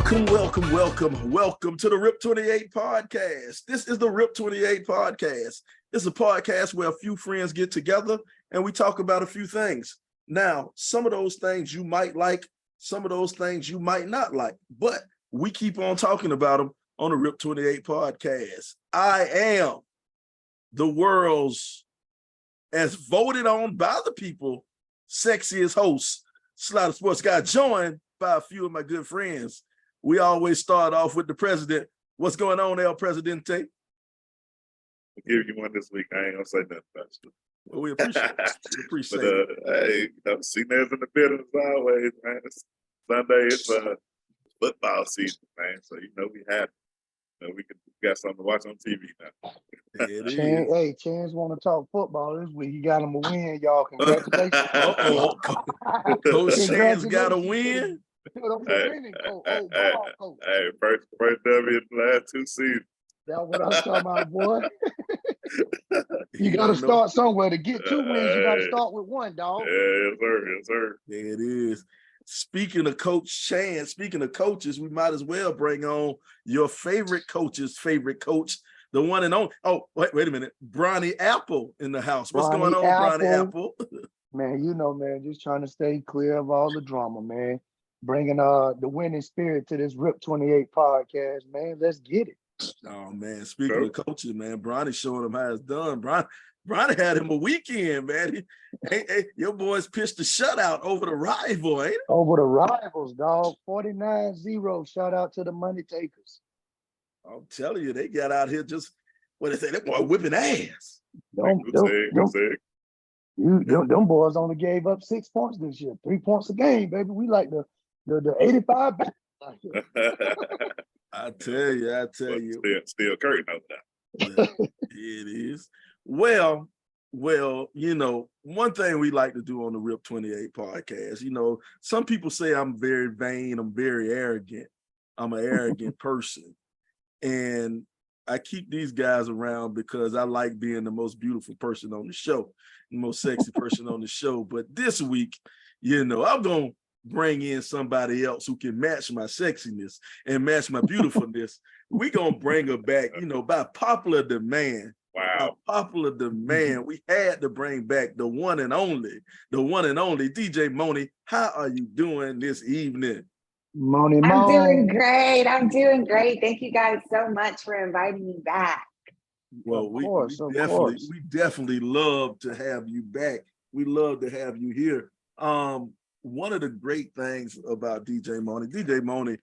Welcome to the RIP 28 podcast. This is the RIP 28 podcast. It's a podcast where a few friends get together and we talk about a few things. Now, some of those things you might like, some of those things you might not like, but we keep on talking about them on the RIP 28 podcast. I am the world's, as voted on by the people, sexiest host, Slaughter Sports Guy, joined by a few of my good friends. We always start off with the president. What's going on, El Presidente? I'll give you one this week. I ain't gonna say nothing about you. Well, we appreciate it. We appreciate it. Hey, C-Ned's in the building as always, man. It's Sunday, it's football season, man. So we got something to watch on TV now. Hey, Chance want to talk football this week. He got him a win, y'all. Congratulations. Coach Chance got a win. Hey, first W in the last two seasons. That's what I'm talking about, boy. You got to start somewhere. To get two wins, you got to start with one, dog. Yes, sir. There it is. Speaking of Coach Chance, speaking of coaches, we might as well bring on your favorite coach's favorite coach, the one and only. Oh, wait a minute. Bronny Apple in the house. What's going on, Bronny Apple? Man, man, just trying to stay clear of all the drama, man. Bringing the winning spirit to this RIP 28 podcast, man. Let's get it. Oh, man. Speaking of coaches, man, Bronny showing him how it's done. Bronny had him a weekend, man. Hey, your boys pitched a shutout over the rival, ain't it? Over the rivals, dog. 49-0. Shout out to the money takers. I'm telling you, they got out here just, what they say, that boy whipping ass. Them boys only gave up 6 points this year. 3 points a game, baby. We like the 85 back. I tell you. Still curtain over there. It is. Well, one thing we like to do on the RIP 28 podcast, some people say I'm very vain, I'm very arrogant. I'm an arrogant person. And I keep these guys around because I like being the most beautiful person on the show, the most sexy person on the show. But this week, I'm going to bring in somebody else who can match my sexiness and match my beautifulness. We're going to bring her back, by popular demand. Wow. By popular demand, we had to bring back the one and only DJ Monie. How are you doing this evening? Monie. I'm doing great. Thank you guys so much for inviting me back. Well, we definitely love to have you back. We love to have you here. One of the great things about DJ Monie,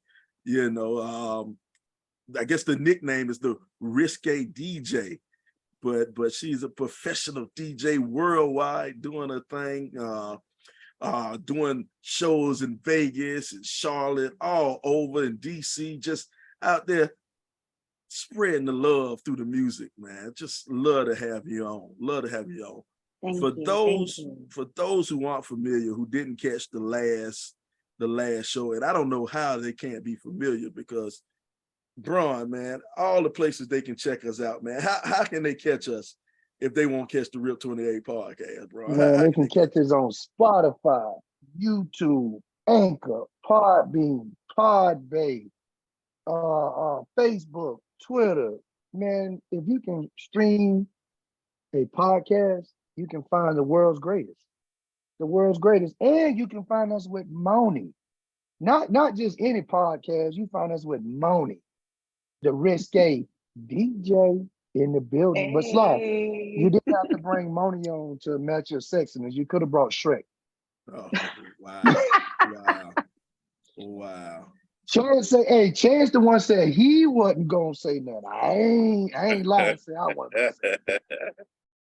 I guess the nickname is the Risque DJ, but she's a professional DJ worldwide, doing her thing, doing shows in Vegas and Charlotte, all over in DC, just out there spreading the love through the music, man. Just love to have you on. For those who aren't familiar, who didn't catch the last show, and I don't know how they can't be familiar, because Bron, man, all the places they can check us out, man. How can they catch us if they won't catch the RIP 28 podcast, bro? Man, they can catch us on Spotify, YouTube, Anchor, Podbean, Podbay, Facebook, Twitter. Man, if you can stream a podcast, you can find the world's greatest. And you can find us with Monie. Not just any podcast, you find us with Monie, the Risque DJ in the building. But Slaughter, you didn't have to bring Monie on to match your sexiness. You could have brought Shrek. Oh, wow. Chance the one said he wasn't gonna say nothing. I ain't lying. Say I wasn't gonna say that.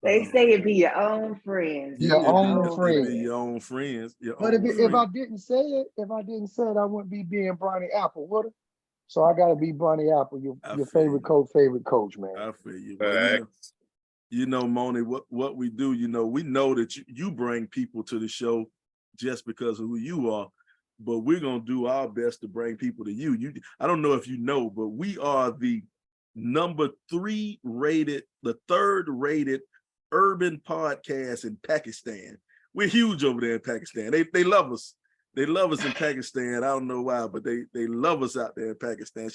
They say it be your own friends. Your own friends. Be your own friends. But if I didn't say it, I wouldn't be being Bronny Apple, would it? So I gotta be Bronny Apple, your favorite coach, man. I feel you. But Monie, what we do, we know that you bring people to the show just because of who you are, but we're gonna do our best to bring people to you. I don't know if you know, but we are the third rated urban podcast in Pakistan. We're huge over there in Pakistan. They love us. they love us in Pakistan. I don't know why, but they love us out there in Pakistan.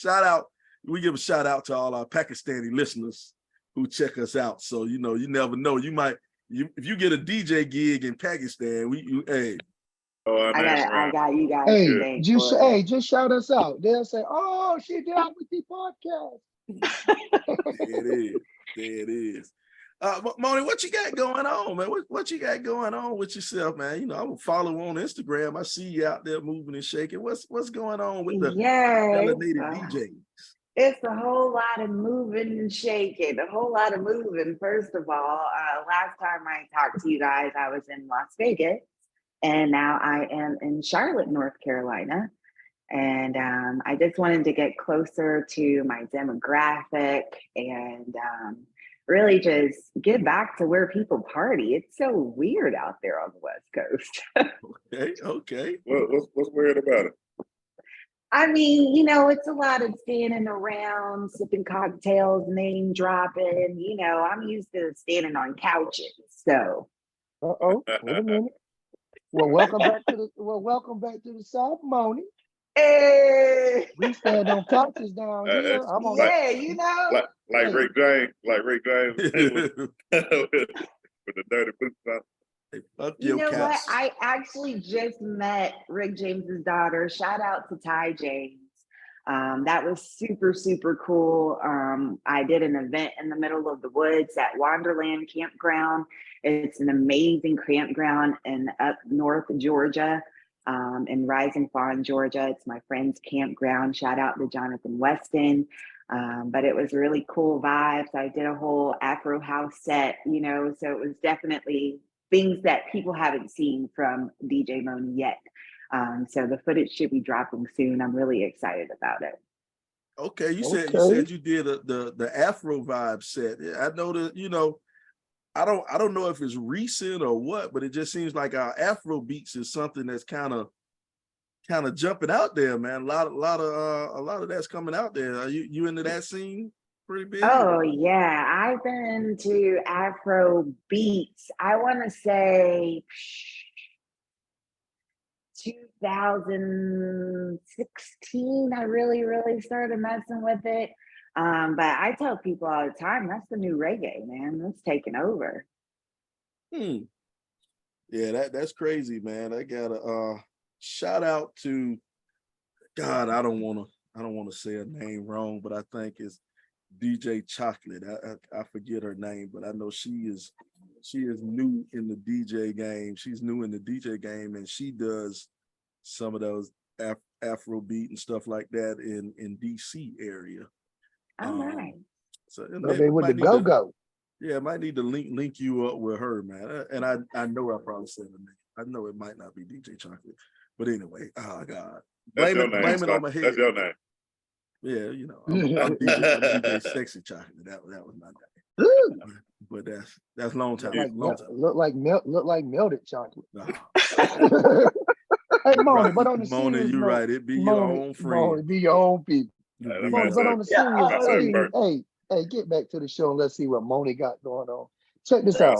We give a shout out to all our Pakistani listeners who check us out. So you never know. If you get a DJ gig in Pakistan, hey. Oh, I got you guys. Hey, just shout us out. They'll say, "Oh, she did out with the podcast." There it is. Monie, what you got going on, man? What you got going on with yourself, man? I will follow on Instagram. I see you out there moving and shaking. What's going on with the melanated DJs? It's a whole lot of moving and shaking, a whole lot of moving. First of all, last time I talked to you guys, I was in Las Vegas, and now I am in Charlotte, North Carolina. And I just wanted to get closer to my demographic and really just get back to where people party. It's so weird out there on the West Coast. Okay. What's weird about it? I mean, it's a lot of standing around, sipping cocktails, name dropping. I'm used to standing on couches. So. Wait a minute. Well, welcome back to the South, Monie. Hey. We stand on couches down here. I'm on like Rick James, with the dirty boots on. You know what? I actually just met Rick James's daughter. Shout out to Ty James. That was super, super cool. I did an event in the middle of the woods at Wonderland Campground. It's an amazing campground in up north Georgia, in Rising Fawn, Georgia. It's my friend's campground. Shout out to Jonathan Weston. But it was really cool vibes. I did a whole Afro house set, so it was definitely things that people haven't seen from DJ Monie yet. So the footage should be dropping soon. I'm really excited about it. Okay, you said you did the Afro vibe set. I know that I don't know if it's recent or what, but it just seems like our Afro beats is something that's kind of jumping out there, man. A lot of that's coming out there. Are you into that scene? Pretty big? Oh yeah, I've been to Afro beats. I want to say 2016. I really started messing with it. But I tell people all the time, that's the new reggae, man. That's taking over. Yeah, that's crazy, man. I gotta shout out to God. I don't want to say her name wrong, but I think it's DJ Chocolate. I forget her name, but I know she is new in the DJ game. She's new in the DJ game, and she does some of those Afro beat and stuff like that in DC area. All right. So they with the go-go. Yeah, I might need to link you up with her, man. And I know I probably said her name. I know it might not be DJ Chocolate, but anyway, oh God, blame it on my head. That's your name. Yeah, I'm DJ Sexy Chocolate. That was my name. But that's long time. Look like melted chocolate. No. Hey, Monie, but on the Monie, you're right. It be your own friend. Monie, be your own people. But on the serious, hey, get back to the show and let's see what Monie got going on. Check this out.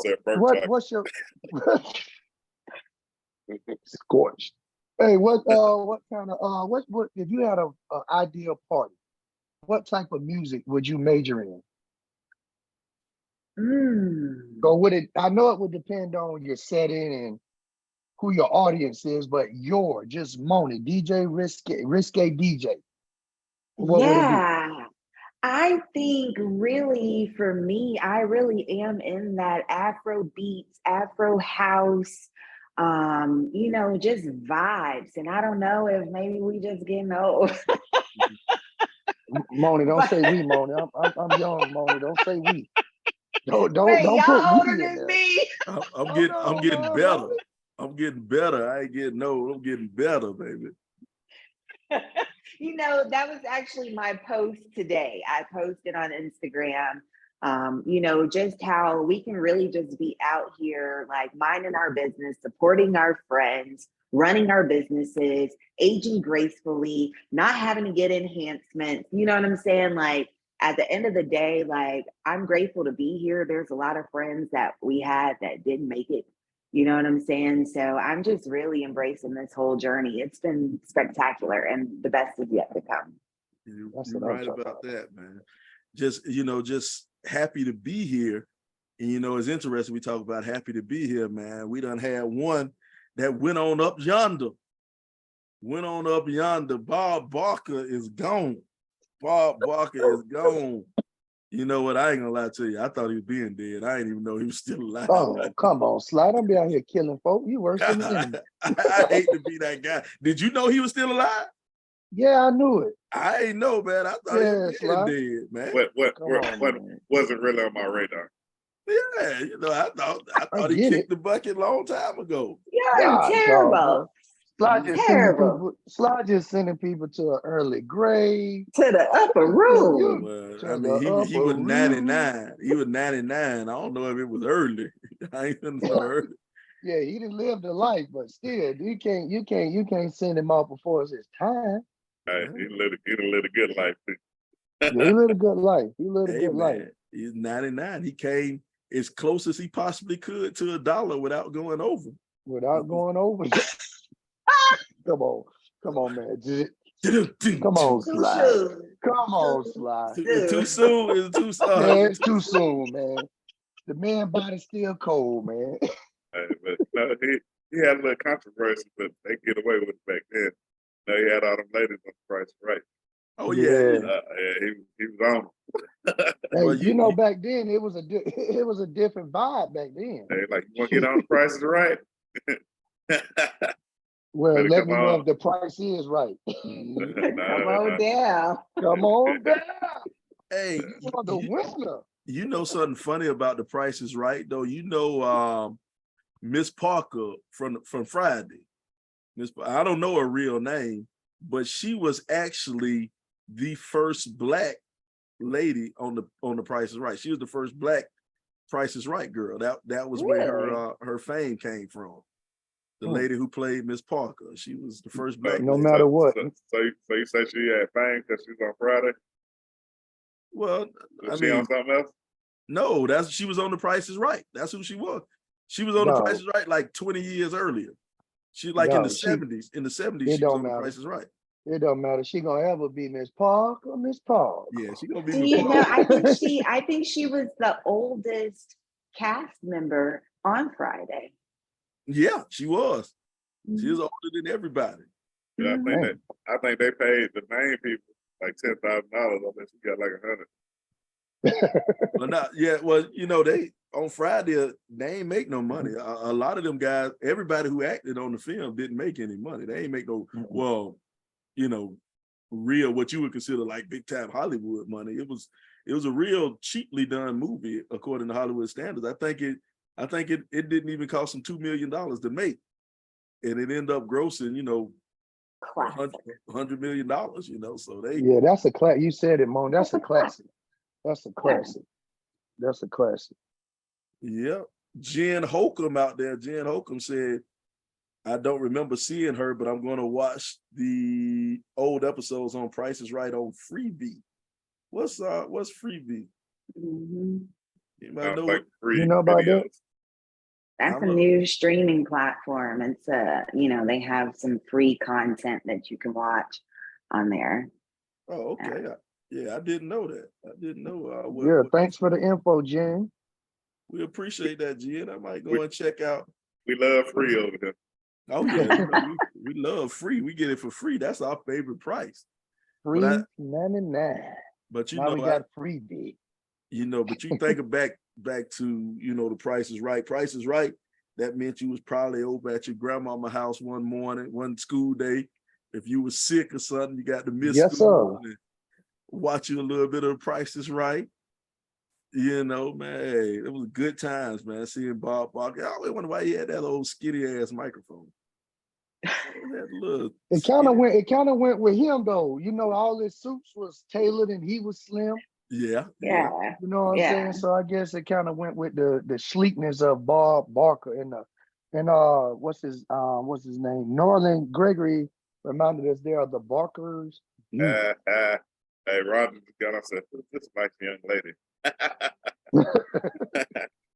What's your scorched? Hey, what kind of what if you had a ideal party? What type of music would you major in? Or would it? I know it would depend on your setting and who your audience is, but just Monie, DJ risque DJ. What would it be? I think really for me, I really am in that Afro beats, Afro house, just vibes. And I don't know if maybe we just getting old. Monie, don't say we, Monie. I'm young, Monie. Don't say we. Don't y'all put older we in than there. me. I'm getting better. I'm getting better. I ain't getting old. I'm getting better, baby. That was actually my post today. I posted on Instagram, just how we can really just be out here, like minding our business, supporting our friends, running our businesses, aging gracefully, not having to get enhancements. You know what I'm saying? Like at the end of the day, like I'm grateful to be here. There's a lot of friends that we had that didn't make it You know what I'm saying? So I'm just really embracing this whole journey. It's been spectacular, and the best is yet to come. You're That's what I'm right talking about that, man. Just, just happy to be here. And, it's interesting we talk about happy to be here, man. We done had one that went on up yonder. Bob Barker is gone. Bob Barker is gone. You know what? I ain't gonna lie to you. I thought he was being dead. I didn't even know he was still alive. Oh, come on, Sly. Don't be out here killing folk. You worse than the enemy. I hate to be that guy. Did you know he was still alive? Yeah, I knew it. I ain't know, man. I thought he was Sly. dead, man. What man. wasn't really on my radar. Yeah, I thought he get kicked it. the bucket a long time ago. You're God, terrible. dog, Sly just sending Terrible. people. Sly just sending people to an early grave. To the upper room. Well, I mean, he was 99. He was 99. I don't know if it was early. I ain't gonna know early. Yeah, he didn't live the life, but still, you can't send him off before it's his time. Hey, he lived a good life too. Yeah, he lived a good life. He lived a Hey, good life. man, he's 99. He came as close as he possibly could to $1 without going over. Without going over. Come on, man. Come on, Sly. Come on, Sly. Too soon. It's too soon. Man, it's too soon, man. The man body's still cold, man. But no, he had a little controversy, but they get away with it back then. He had all them ladies on the Price Right. Oh yeah. He was on. Hey, Well, back then it was a different vibe back then. Hey, like, you want to get on the Price is Right? Well, Better let me come know on. if the price is right. Come on down. Come on down. hey, You are the winner. you know something funny about the Price is Right though? Miss Parker from Friday. I don't know her real name, but she was actually the first Black lady on the Price is Right. She was the first Black Price is Right girl. That was where her fame came from. The lady who played Miss Parker. She was the first Black No lady. matter what. So you say she had fame because she was on Friday? Well, Was she on something else? No, she was on the Price is Right. That's who she was. She was on the Price is Right like 20 years earlier. She in the 70s. In the 70s, she was on the Price is Right. It don't matter. She gonna ever be Miss Park or Miss Park. Yeah, she gonna be Miss Park. I think she was the oldest cast member on Friday. Yeah, she was. She was older than everybody. Yeah, I think they paid the main people like $10,000 unless you got like 100. They on Friday they ain't make no money. A lot of them guys, everybody who acted on the film didn't make any money. They ain't make no real what you would consider like big time Hollywood money. It was a real cheaply done movie according to Hollywood standards. I think it didn't even cost them $2 million to make, and it ended up grossing $100 million. So that's a class. You said it, Moan. That's a classic. That's a classic. That's a classic. Yeah. Jen Holcomb out there. Jen Holcomb said, I don't remember seeing her, but I'm going to watch the old episodes on Price is Right on Freebie. What's Freebie? Mm-hmm. You might know like you know about that? That's a new streaming platform. It's they have some free content that you can watch on there. Oh, okay. I didn't know that. I didn't know. Thanks for the info, Jen. We appreciate that, Jen. I might go and check out. We love free over here. Oh yeah, we love free. We get it for free. That's our favorite price. $3.99. But now we got freebie. But you think back to the Price is Right. Price is Right. That meant you was probably over at your grandmama's house one morning, one school day. If you was sick or something, you got to miss school and watch you a little bit of Price is Right. Man, hey, it was good times, man. Seeing Bob Barker. I always wonder why he had that old skinny ass microphone. It kind of went with him though. All his suits was tailored and he was slim. Yeah. You know what I'm saying? So I guess it kind of went with the sleekness of Bob Barker and what's his name? Norland Gregory reminded us there of the Barkers. Hey, Roger just got on said, this is a nice young lady.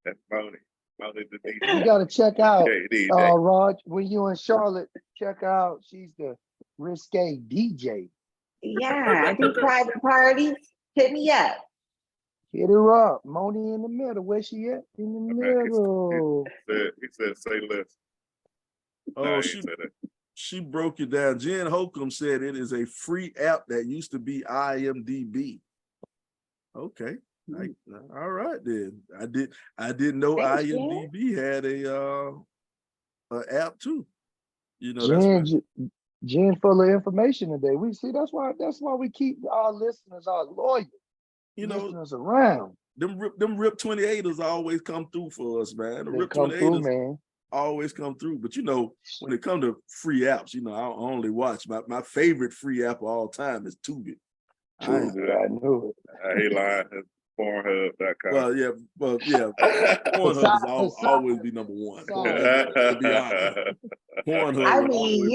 That's Monie. You gotta check out DJ. Raj, when you in Charlotte, check out, she's the risque DJ. Yeah, I do private parties. Hit me up. Hit her up. Monie in the middle. Where she at? In the middle. He said, say less. Oh, she broke it down. Jen Holcomb said it is a free app that used to be IMDb. Okay. All right then. I didn't know Thanks, IMDb had a app too. You know, Jen full of information today. We see that's why we keep our listeners, our loyal listeners around. Them RIP 28ers always come through for us, man. The They RIP come 28ers through, man. always come through. But when it comes to free apps, I only watch my favorite free app of all time is Tubi. I knew it. I hate lying. Pornhub.com. Well, yeah. Pornhub is always be number one. To be honest. Pornhub. I mean,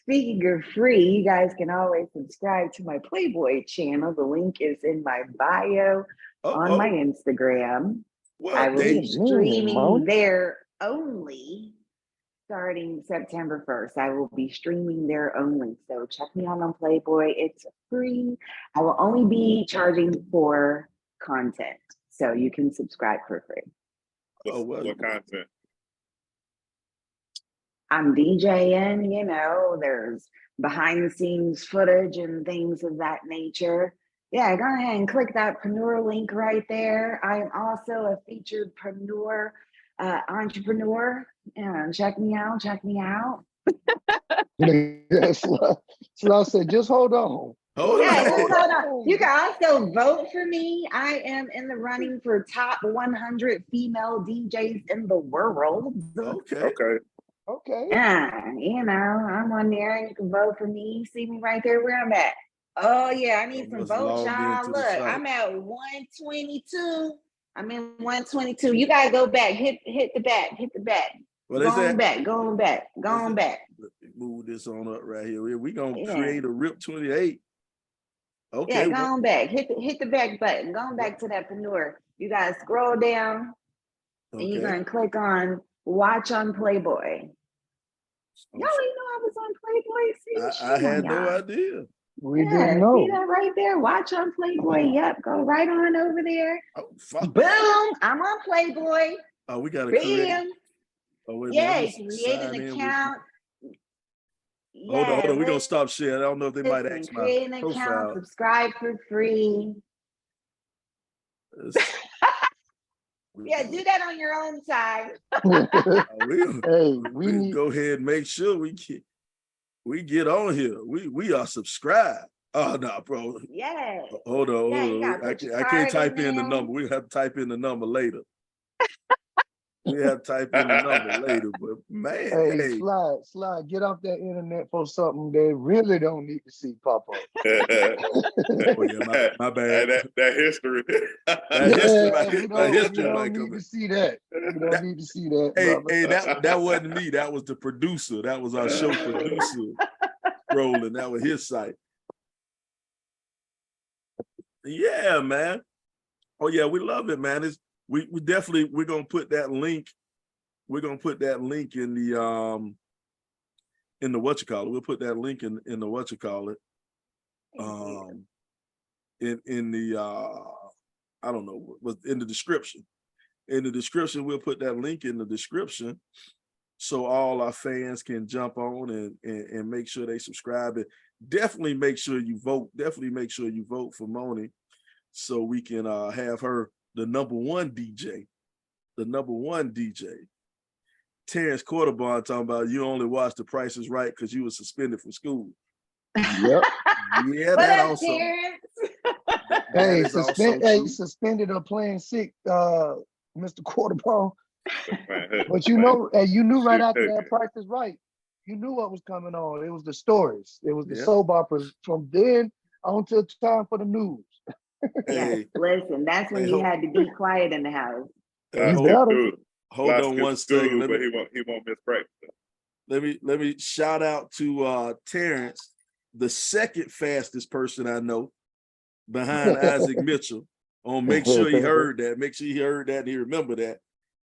speaking of free, you guys can always subscribe to my Playboy channel. The link is in my bio on my Instagram. Well, I will be streaming there only starting September 1st. I will be streaming there only. So check me out on Playboy. It's free. I will only be charging for content. So you can subscribe for free. What content? I'm DJing, there's behind the scenes footage and things of that nature. Yeah, go ahead and click that Preneur link right there. I am also a featured Preneur entrepreneur. And check me out. Sla said, just hold on. Hold on. You can also vote for me. I am in the running for top 100 female DJs in the world. Okay. Yeah, I'm on there. You can vote for me. See me right there where I'm at. Oh yeah, I need some votes, y'all. Look, I'm at 122. I'm in 122. You gotta go back. Hit the back. Well, Going back. Move this on up right here. We're gonna create a RIP 28. Okay. Yeah, going back. Hit the back button. Going back to that Preneur. You guys scroll down and you're gonna click on Watch on Playboy. Y'all ain't know I was on Playboy. I had no idea. We didn't know. See that right there? Watch on Playboy. Yep, go right on over there. Oh, boom! I'm on Playboy. Oh, we gotta create. create an account. Hold on. We're gonna stop sharing. I don't know if they might ask my create an account, subscribe for free. Yeah, do that on your own time. We need go ahead and make sure we get on here. We are subscribed. Oh no, bro. Yeah. Hold on. I can't type in the number. We have to type in the number later. But man, Slide, get off that internet for something they really don't need to see pop up. Oh yeah, my bad. That history. We don't need to see that. We don't need to see that. Hey, that wasn't me. That was the producer. That was our show producer rolling. That was his site. Yeah, man. Oh yeah, we love it, man. We're gonna put that link. We're gonna put that link in the whatchamacallit. We'll put that link in the whatchamacallit. In the I don't know, was in the description. In the description, we'll put that link in the description so all our fans can jump on and make sure they subscribe. And definitely make sure you vote. Definitely make sure you vote for Monie so we can have her the number one DJ. Terrence Quarterbond talking about you only watched The Price is Right because you were suspended from school. Yep. Yeah, that also. Suspended or playing sick, Mr. Quarterbond. But you knew right after that Price is Right, you knew what was coming on. It was the stories. It was the soap operas from then on till time for the news. Hey, listen, that's when you had to be quiet in the house. Hold on one second. But he won't miss practice. Let me shout out to Terrence, the second fastest person I know behind Isaac Mitchell. Make sure he heard that. Make sure he heard that and he remembered that.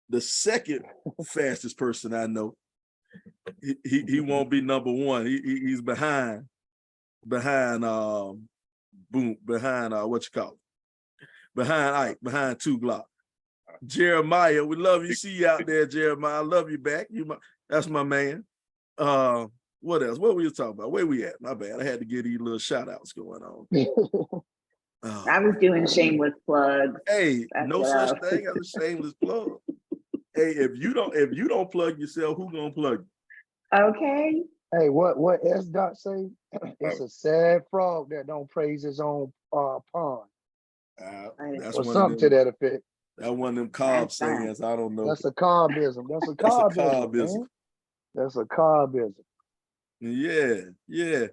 the second fastest person I know. He won't be number one. He's behind behind what you call it? Behind Ike, behind 2 Glock. Jeremiah, we love you. See you out there, Jeremiah. I love you back. That's my man. What else? What were you talking about? Where we at? My bad. I had to get these little shout outs going on. I was doing shameless plugs. Hey, That's no such thing as a shameless plug. Hey, if you don't plug yourself, who gonna plug you? Okay. Hey, what S. Dot say? It's a sad frog that don't praise his own pond. That's Or one something of to them, that effect. that's one of them carb That's fine. sayings. I don't know. That's a carbism. That's a That's a carbism, carbism. man. That's a carbism. Yeah.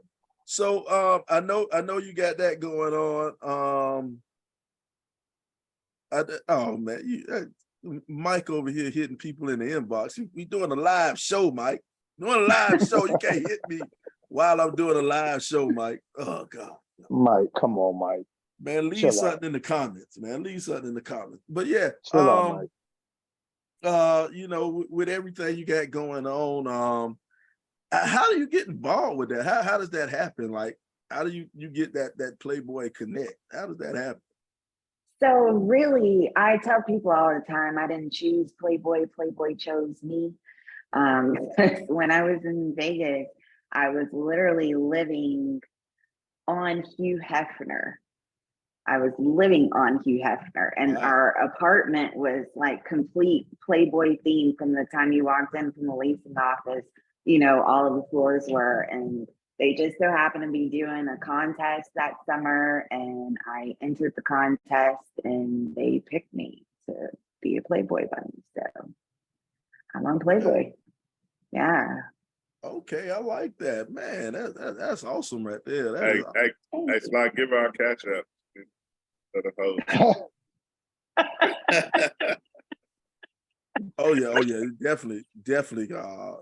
So I know you got that going on. Oh man, Mike over here hitting people in the inbox. We doing a live show, Mike. Doing a live show. You can't hit me while I'm doing a live show, Mike. Oh God. Mike, come on, Mike. Man, leave Chill something out. in the comments, man. Leave something in the comments. But yeah, Chill out, Mike. with everything you got going on, how do you get involved with that? How does that happen? Like, how do you get that Playboy Connect? How does that happen? So really, I tell people all the time, I didn't choose Playboy. Playboy chose me. When I was in Vegas, I was literally living on Hugh Hefner. I was living on Hugh Hefner, and our apartment was like complete Playboy theme from the time you walked in from the leasing office. All of the floors were, and they just so happened to be doing a contest that summer, and I entered the contest, and they picked me to be a Playboy bunny. So I'm on Playboy. Yeah. Okay, I like that, man. That's awesome right there. Hey, Slide, give our cash up to the host. Oh yeah, definitely.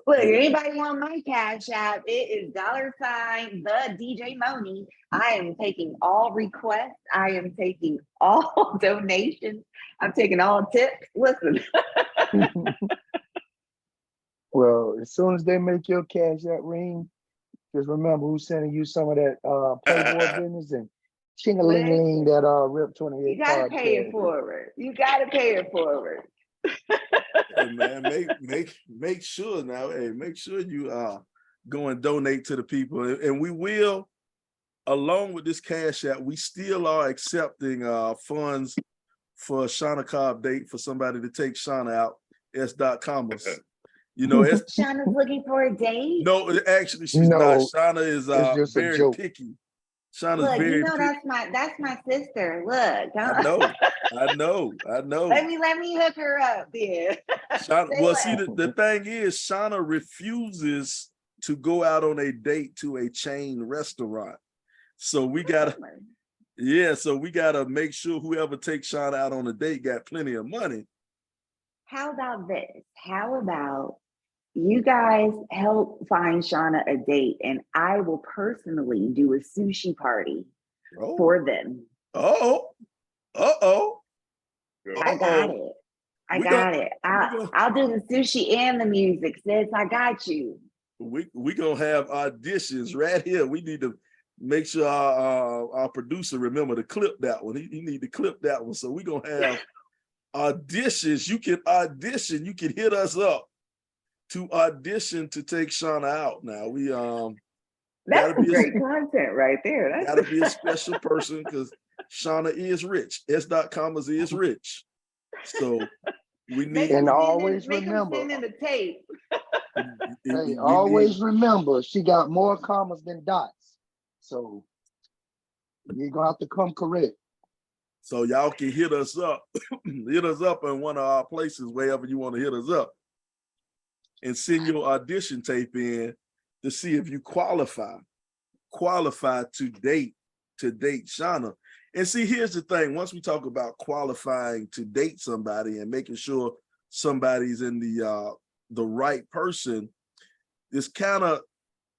Look, anybody want my cash app? It is $sign the DJ Monie. I am taking all requests. I am taking all donations. I'm taking all tips. Listen. Well, as soon as they make your cash app ring, just remember who's sending you some of that Playboy business and ching-a-ling-a-ling that Rip 28 You gotta podcast. pay it forward. You gotta pay it forward. Hey man, make sure now. Hey, make sure you go and donate to the people, and we will, along with this cash app, we still are accepting funds for a Shauna Cobb date for somebody to take Shauna out. S.commas. Shauna's looking for a date. No, actually, she's not. Shauna is very picky. Shauna's very picky. That's my sister. Look, I know. Let me hook her up, yeah. The thing is, Shauna refuses to go out on a date to a chain restaurant. So we gotta make sure whoever takes Shauna out on a date got plenty of money. How about this? How about you guys help find Shauna a date, and I will personally do a sushi party for them. I got it. I'll do the sushi and the music, sis. I got you. We gonna have auditions right here. We need to make sure our producer remember to clip that one. He need to clip that one. So we gonna have auditions. You can audition. You can hit us up to audition to take Shauna out. Now we that's great content right there. That's gotta be a special person because Shauna is rich. S.commas is rich. So we need and always remember. The tape. Hey, always remember she got more commas than dots. So you're gonna have to come correct. So y'all can hit us up, hit us up in one of our places, wherever you want to hit us up, and send your audition tape in to see if you qualify to date Shauna. And see, here's the thing. Once we talk about qualifying to date somebody and making sure somebody's in the right person, it's kind of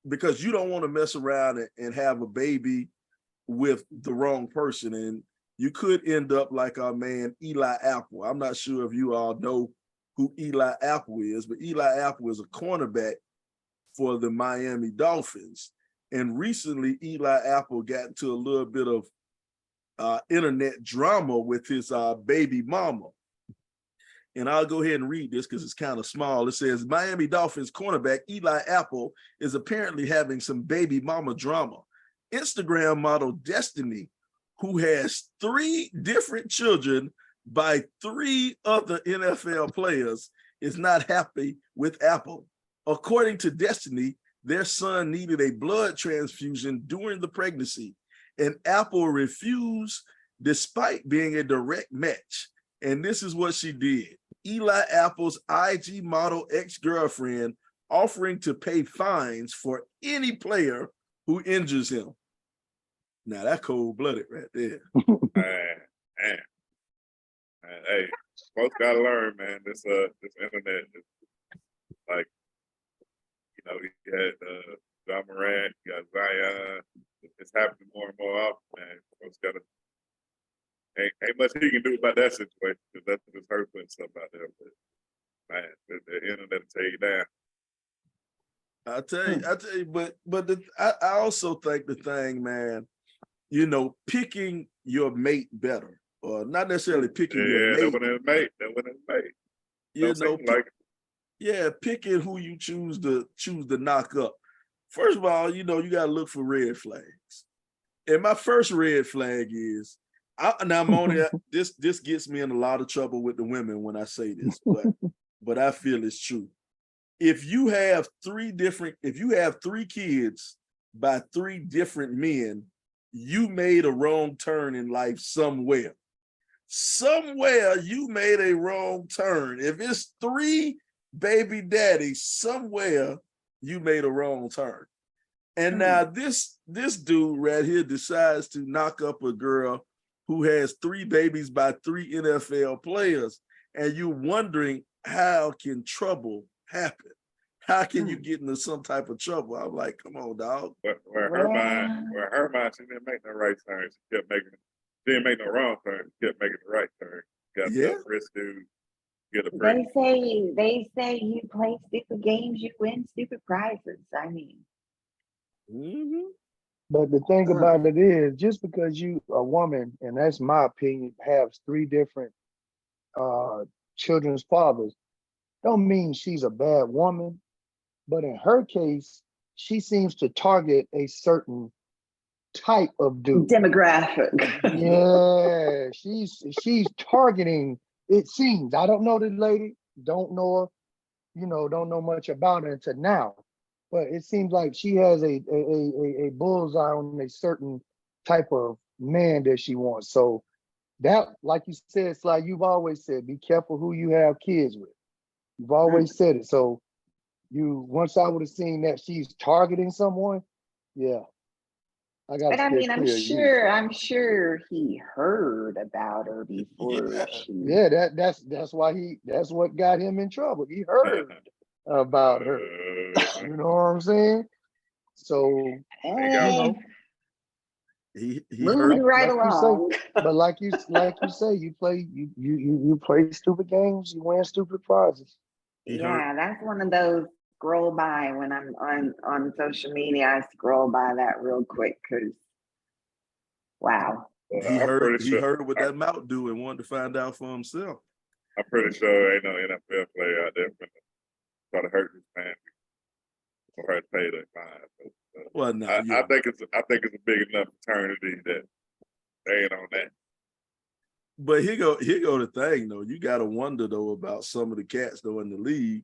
because you don't want to mess around and have a baby with the wrong person. And you could end up like our man Eli Apple. I'm not sure if you all know who Eli Apple is, but Eli Apple is a cornerback for the Miami Dolphins. And recently, Eli Apple got into a little bit of internet drama with his baby mama. And I'll go ahead and read this because it's kind of small. It says, Miami Dolphins cornerback Eli Apple is apparently having some baby mama drama. Instagram model Destiny, who has 3 different children by 3 other NFL players, is not happy with Apple. According to Destiny, their son needed a blood transfusion during the pregnancy, and Apple refused despite being a direct match. And this is what she did. Eli Apple's IG model ex-girlfriend offering to pay fines for any player who injures him. Now that cold-blooded right there. Man, hey, folks gotta learn, man. This internet is like, you know, you had John Morant, you got Zion. It's happening more and more often, man. Folks gotta ain't much he can do about that situation because that's just her putting stuff out there. But man, the internet will take you down. I tell you, but I also think the thing, man, you know, picking your mate better, or not necessarily picking your mate. That one is mate. You know, yeah, picking who you choose to knock up. First of all, you know, you gotta look for red flags. And my first red flag is, now Monie, this gets me in a lot of trouble with the women when I say this, but I feel it's true. If you have 3 kids by 3 different men, you made a wrong turn in life somewhere. Somewhere you made a wrong turn. If it's 3 baby daddies, somewhere you made a wrong turn. And now this dude right here decides to knock up a girl who has 3 babies by 3 NFL players, and you're wondering, how can trouble happen? How can you get into some type of trouble? I'm like, come on, dog. Where her mind, she didn't make no right turn. She didn't make no wrong turn. She kept making the right turn. Got the risk to get a break. They say you play stupid games, you win stupid prizes. I mean. But the thing about it is, just because you a woman, and that's my opinion, have 3 different children's fathers, don't mean she's a bad woman. But in her case, she seems to target a certain type of dude. Demographic. Yeah, she's targeting, it seems. I don't know the lady, don't know her, don't know much about her until now. But it seems like she has a bullseye on a certain type of man that she wants. So that, like you said, it's like you've always said, be careful who you have kids with. You've always said it. So once I would have seen that she's targeting someone, yeah. But I mean, I'm sure he heard about her before. Yeah, that's what got him in trouble. He heard about her. You know what I'm saying? So he moved right along. But like you say, you play stupid games, you win stupid prizes. Yeah, that's one of those scroll by when I'm on social media. I scroll by that real quick because wow. He heard what that mouth do and wanted to find out for himself. I'm pretty sure ain't no NFL player out there try to hurt his family for her to pay their fine. Well, no, I think it's a big enough fraternity that they ain't on that. But here go the thing though. You gotta wonder though about some of the cats though in the league.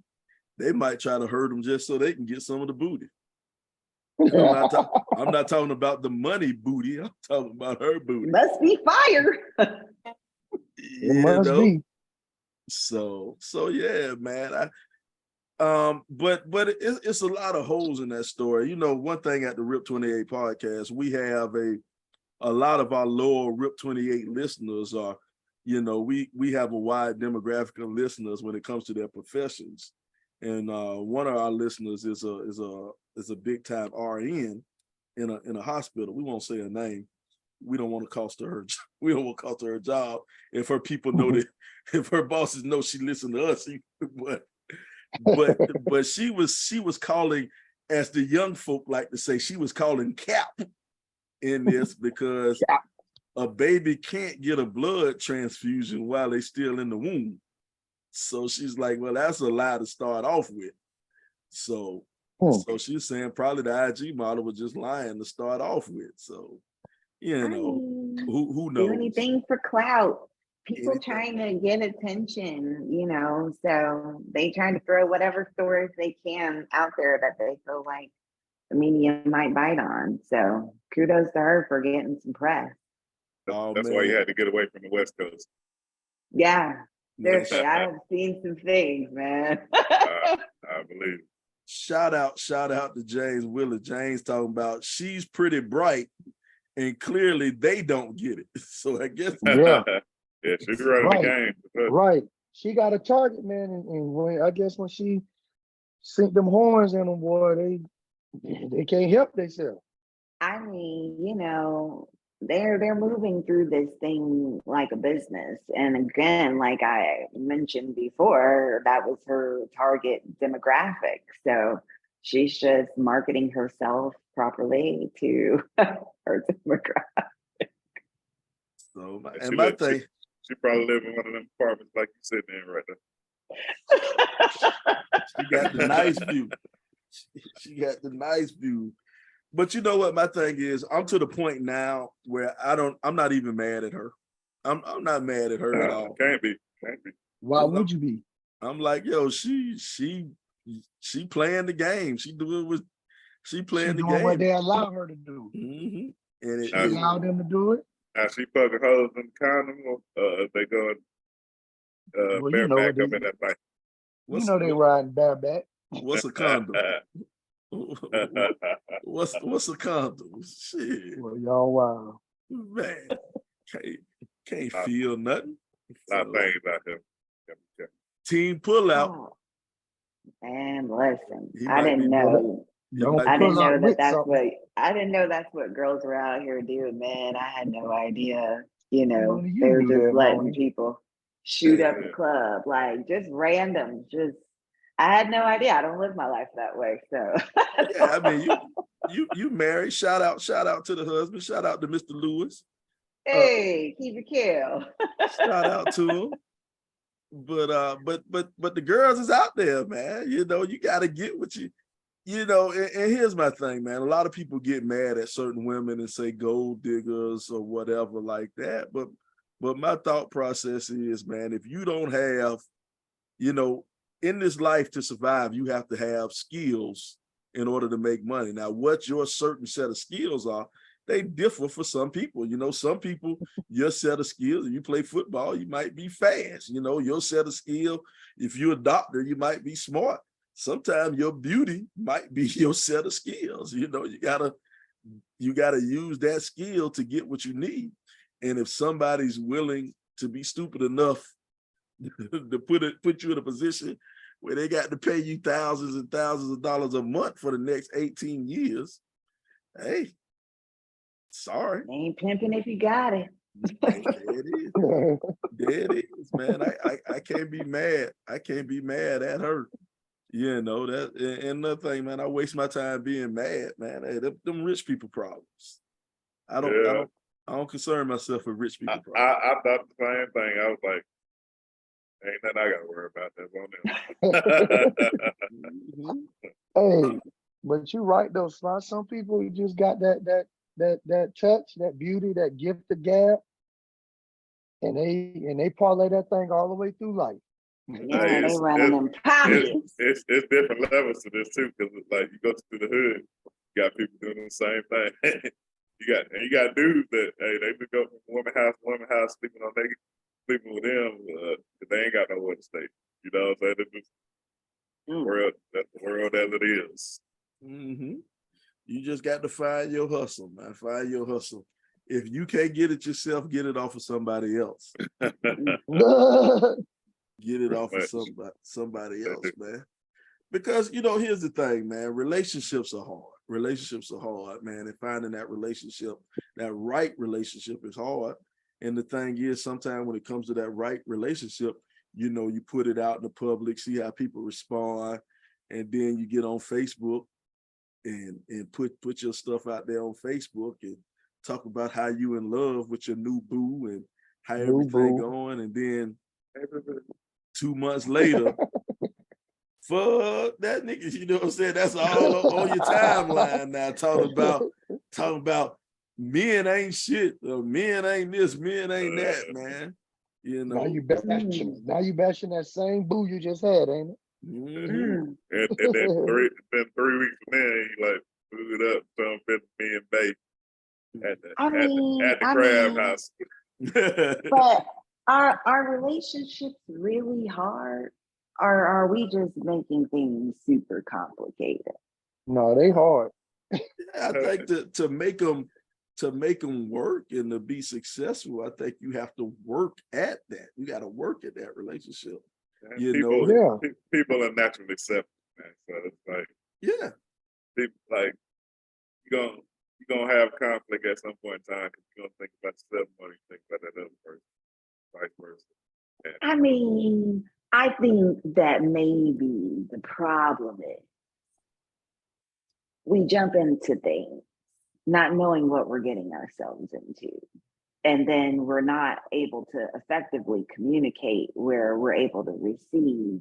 They might try to hurt them just so they can get some of the booty. I'm not talking about the money booty. I'm talking about her booty. Must be fire. It must be. So yeah, man. But it's a lot of holes in that story. You know, one thing at the Rip 28 podcast, we have a lot of our loyal Rip 28 listeners are, we have a wide demographic of listeners when it comes to their professions. And one of our listeners is a big time RN in a hospital. We won't say a name, we don't want to cost her we don't want to cost her a job. If her people know that, if her bosses know she listened to us, but she was calling, as the young folk like to say, she was calling cap in this because a baby can't get a blood transfusion while they still in the womb. So she's like, well, that's a lie to start off with. So she's saying probably the IG model was just lying to start off with. So, you know, who knows? Do anything for clout. People trying to get attention, you know, so they trying to throw whatever stories they can out there that they feel like the media might bite on. So kudos to her for getting some press. That's why you had to get away from the West Coast. Yeah, seriously, I've seen some things, man. I believe it. Shout out to James Willard. James talking about she's pretty bright, and clearly they don't get it. So I guess Yeah, she's running the game. Right. She got a target, man, and when, I guess when she sink them horns in them, boy, they can't help themselves. I mean, you know, they're moving through this thing like a business. And again, like I mentioned before, that was her target demographic. So she's just marketing herself properly to her demographic. So she probably live in one of them apartments like you sitting in right now. She got the nice view. She got the nice view. But you know what my thing is? I'm to the point now where I'm not even mad at her. I'm not mad at her at all. Can't be. Why would you be? I'm like, yo, she playing the game. She playing the game. What they allow her to do. Mm-hmm. And she allowed them to do it. Now she fucking hoes in the condom, they going bareback up in that thing. They riding bareback. What's a condom? What's a condom? Shit. Well, y'all wow. Man, can't feel nothing. Not things out there. Team pull out. And listen, I didn't know that's what girls were out here doing, man. I had no idea. You know, they were just letting people shoot up the club, like just random. I had no idea. I don't live my life that way. So yeah, I mean, you married. Shout out to the husband. Shout out to Mr. Lewis. Hey, keep it kill. Shout out to him. But the girls is out there, man. You know, you got to get what you know. And here's my thing, man. A lot of people get mad at certain women and say gold diggers or whatever like that. But my thought process is, man, if you don't have, you know, in this life to survive, you have to have skills in order to make money. Now, what your certain set of skills are, they differ for some people. You know, some people, your set of skills, if you play football, you might be fast. You know, your set of skill, if you're a doctor, you might be smart. Sometimes your beauty might be your set of skills. You know, you gotta use that skill to get what you need. And if somebody's willing to be stupid enough to put you in a position where they got to pay you thousands and thousands of dollars a month for the next 18 years, hey, sorry. Ain't pimping if you got it. There it is. There it is, man. I can't be mad. I can't be mad at her. You know, that and another thing, man, I waste my time being mad, man. Hey, them rich people problems. I don't concern myself with rich people problems. I thought the same thing. I was like, ain't nothing I gotta worry about that on them. Hey, but you're right though, Slot. Some people just got that touch, that beauty, that gift of gab, and they parlay that thing all the way through life. Yeah, they running them pockets. It's different levels to this too, because like you go to the hood, you got people doing the same thing. you got dudes that they could go from woman house, sleeping with them, they ain't got nowhere to stay. You know what I'm saying? It's that's the world as it is. Mm-hmm. You just got to find your hustle, man. Find your hustle. If you can't get it yourself, get it off of somebody else. Get it off of somebody else, man. Because, you know, here's the thing, man. Relationships are hard. relationships are hard, man, and finding that relationship, that right relationship is hard. And the thing is, sometimes when it comes to that right relationship, you know, you put it out in the public, see how people respond, and then you get on Facebook and put your stuff out there on Facebook and talk about how you in love with your new boo and how everything going, and then 2 months later, fuck that nigga, you know what I'm saying? That's all on your timeline now, talking about men ain't shit, or men ain't this, men ain't that, man. You know. Now you bashing that same boo you just had, ain't it? And then then 3 weeks from there, he like blew it up, something me and Bay at the crab house. But are relationships really hard, or are we just making things super complicated? No, they hard. I think to make them work and to be successful, I think you have to work at that. You got to work at that relationship. And people are naturally accepting, man. So it's like, people, like you're gonna have conflict at some point in time because you're gonna think about yourself more than you think about that other person, vice versa. And I mean, I think that maybe the problem is we jump into things not knowing what we're getting ourselves into. And then we're not able to effectively communicate where we're able to receive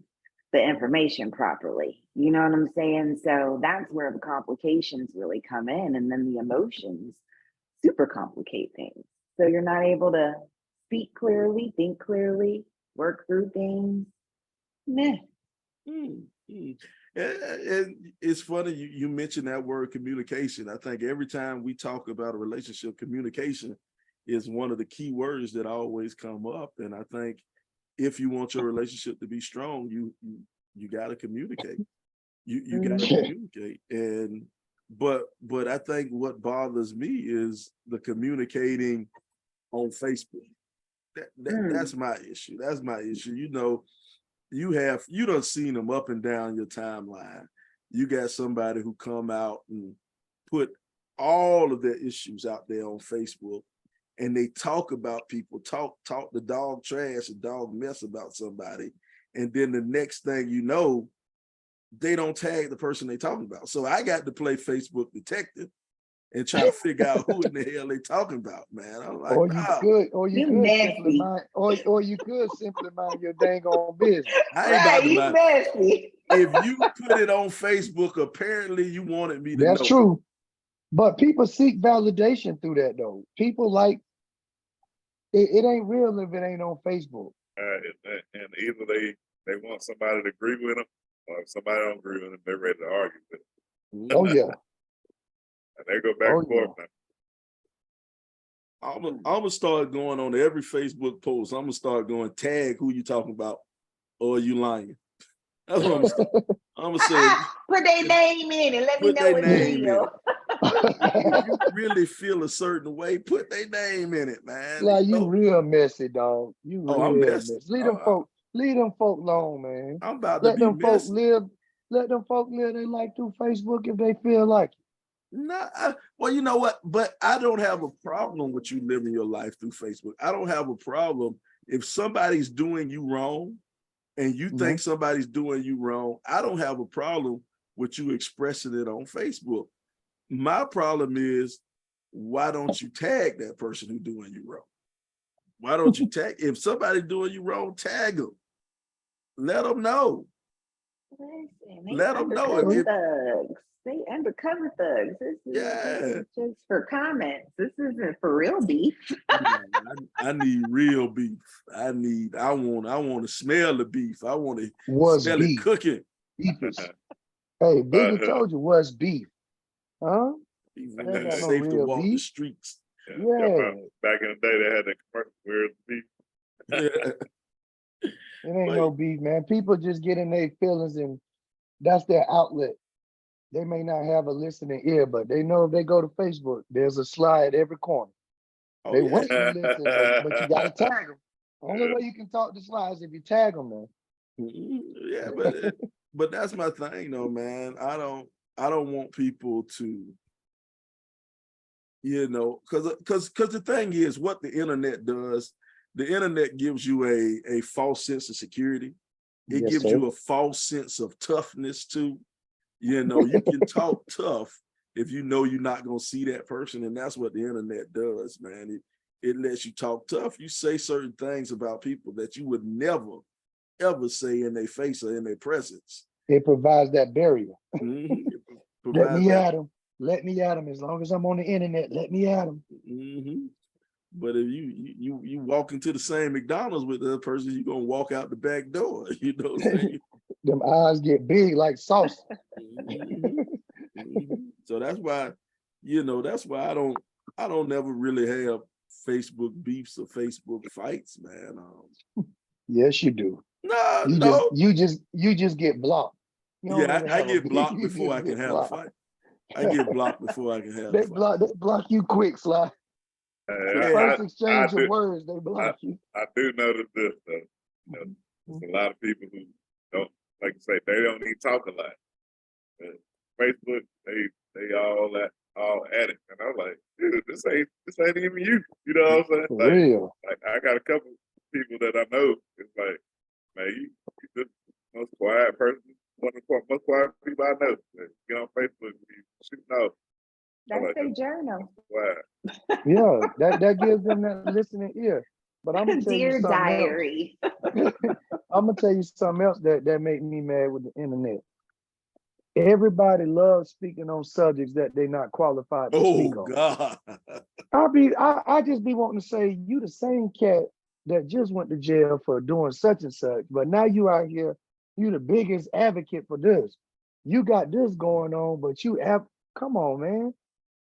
the information properly. You know what I'm saying? So that's where the complications really come in. And then the emotions super complicate things. So you're not able to speak clearly, think clearly, work through things. Meh. And it's funny you mentioned that word communication. I think every time we talk about a relationship, communication is one of the key words that always come up. And I think if you want your relationship to be strong, you got to communicate. You got to communicate. And but I think what bothers me is the communicating on Facebook. That's my issue. That's my issue. You know, you done seen them up and down your timeline. You got somebody who come out and put all of their issues out there on Facebook, and they talk about people, talk the dog trash and dog mess about somebody. And then the next thing you know, they don't tag the person they talking about. So I got to play Facebook detective and try to figure out who in the hell they talking about, man. I'm like, or you could simply mind your dang on business. I ain't about to mind. If you put it on Facebook, apparently you wanted me to know. That's true. But people seek validation through that though. People like, it ain't real if it ain't on Facebook. And either they want somebody to agree with them, or if somebody don't agree with them, they're ready to argue with them. Oh yeah. And they go back and forth now. I'm gonna start going on every Facebook post. I'm gonna start going, tag who you talking about, or are you lying? That's what I'm gonna start. I'm gonna say, put their name in and let me know what they feel. If you really feel a certain way, put their name in it, man. Like you real messy, dog. You real messy. Leave them folk alone, man. I'm about to be messy. Let them folk live their life through Facebook if they feel like it. Well, you know what? But I don't have a problem with you living your life through Facebook. I don't have a problem if somebody's doing you wrong and you think somebody's doing you wrong. I don't have a problem with you expressing it on Facebook. My problem is, why don't you tag that person who's doing you wrong? Why don't you tag? If somebody's doing you wrong, tag them. Let them know. Let them know. They undercover thugs. This is just for comments. This isn't for real beef. I need real beef. I want to smell the beef. I want to smell it cooking. Beef is, hey, Biggie told you what's beef. Huh? It's safe to walk the streets. Yeah. Back in the day, they had that commercial where beef. It ain't no beef, man. People just get in their feelings and that's their outlet. They may not have a listening ear, but they know if they go to Facebook, there's a slide every corner. They want you to listen, but you gotta tag them. Only way you can talk to slides if you tag them, man. Yeah, but that's my thing, though, man. I don't I don't want people to, you know, because the thing is, what the internet does, the internet gives you a false sense of security. It Yes, gives sir. you a false sense of toughness too. You know, you can talk tough if you know you're not gonna see that person, and that's what the internet does, man. It lets you talk tough. You say certain things about people that you would never, ever say in their face or in their presence. It provides that barrier. Mhm. Let me that. at them. Let me at them. As long as I'm on the internet, let me at them. Mhm. But if you walk into the same McDonald's with the other person, you're gonna walk out the back door. You know what I'm saying? Them eyes get big like sauce. Mhm. Mhm. So that's why, you know, that's why I don't never really have Facebook beefs or Facebook fights, man. Yes, you do. Nah, You no. just get blocked. You don't Yeah, really I have a get beef. blocked You before just I can get have a blocked. fight. I get blocked before I can have a fight. They block you quick, Sly. The Yeah. first I exchange of do words, they block you. I do notice this though. You know, there's a lot of people who don't, like you say, they don't even talk a lot. But Facebook, they all at it, and I'm like, dude, this ain't even you. You know what I'm saying? For real. Like I got a couple people that I know. It's like, man, you just the most quiet person, one of the most quiet people I know. Like, get on Facebook, you shooting off. I'm That's like, their journal. wow. Yeah, that gives them that listening ear. But I'm gonna tell you Dear something else. diary. I'm gonna tell you something else that make me mad with the internet. Everybody loves speaking on subjects that they're not qualified to Oh speak on. God. I just be wanting to say, you the same cat that just went to jail for doing such and such, but now you out here, you the biggest advocate for this. You got this going on, but come on, man.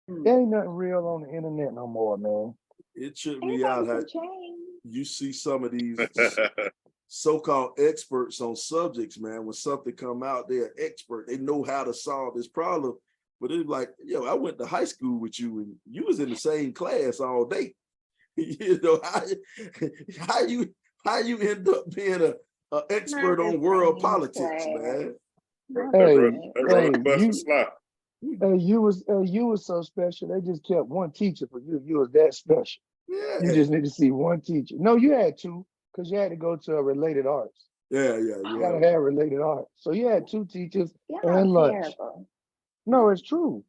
There ain't nothing real on the internet no more, man. It tripped Ain't me out nothing how to change. you see some of these so-called experts on subjects, man. When something come out, they're expert. They know how to solve this problem. But it's like, yo, I went to high school with you, and you was in the same class all day. You know, how you end up being a expert Not the on world same politics, class. man. Not Hey, the They hey, run the bus and slide. you was so special. They just kept one teacher for you. You was that special. You Yeah, just need to see one teacher. No, you had two, because you had to go to a related arts. yeah. You gotta have related arts. So you had two teachers Y'all and lunch. terrible. No, it's true.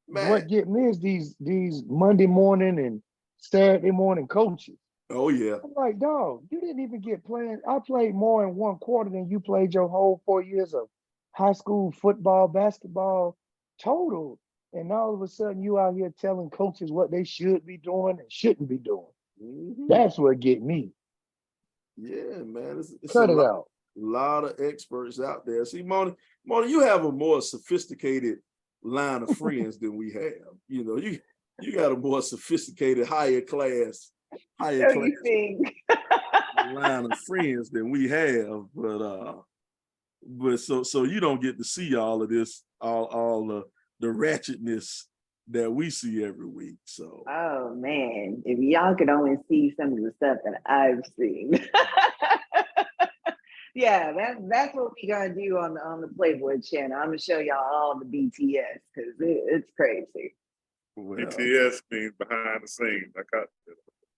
Man. What get me is these Monday morning and Saturday morning coaches. Oh yeah. I'm like, dog, you didn't even get playing. I played more in one quarter than you played your whole 4 years of high school football, basketball total. And all of a sudden you out here telling coaches what they should be doing and shouldn't be doing. Mhm. That's what get me. Yeah, man. It's Cut it out. lot of experts out there. See, Monie, you have a more sophisticated line of friends than we have. You know, you got a more sophisticated, higher class So you think. line of friends than we have. But so you don't get to see all of this, all the ratchetness that we see every week. So Oh man, if y'all could only see some of the stuff that I've seen. Yeah, that's what we gonna do on the Playboy channel. I'm gonna show y'all all the BTS because it's crazy. well, BTS means behind the scenes.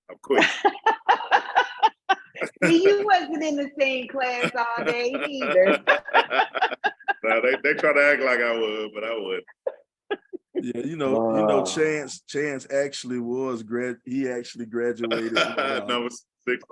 I'm quick. See, you wasn't in the same class all day either. No, they try to act like I would, but I would. yeah, you know, Chance actually he actually graduated Number 6.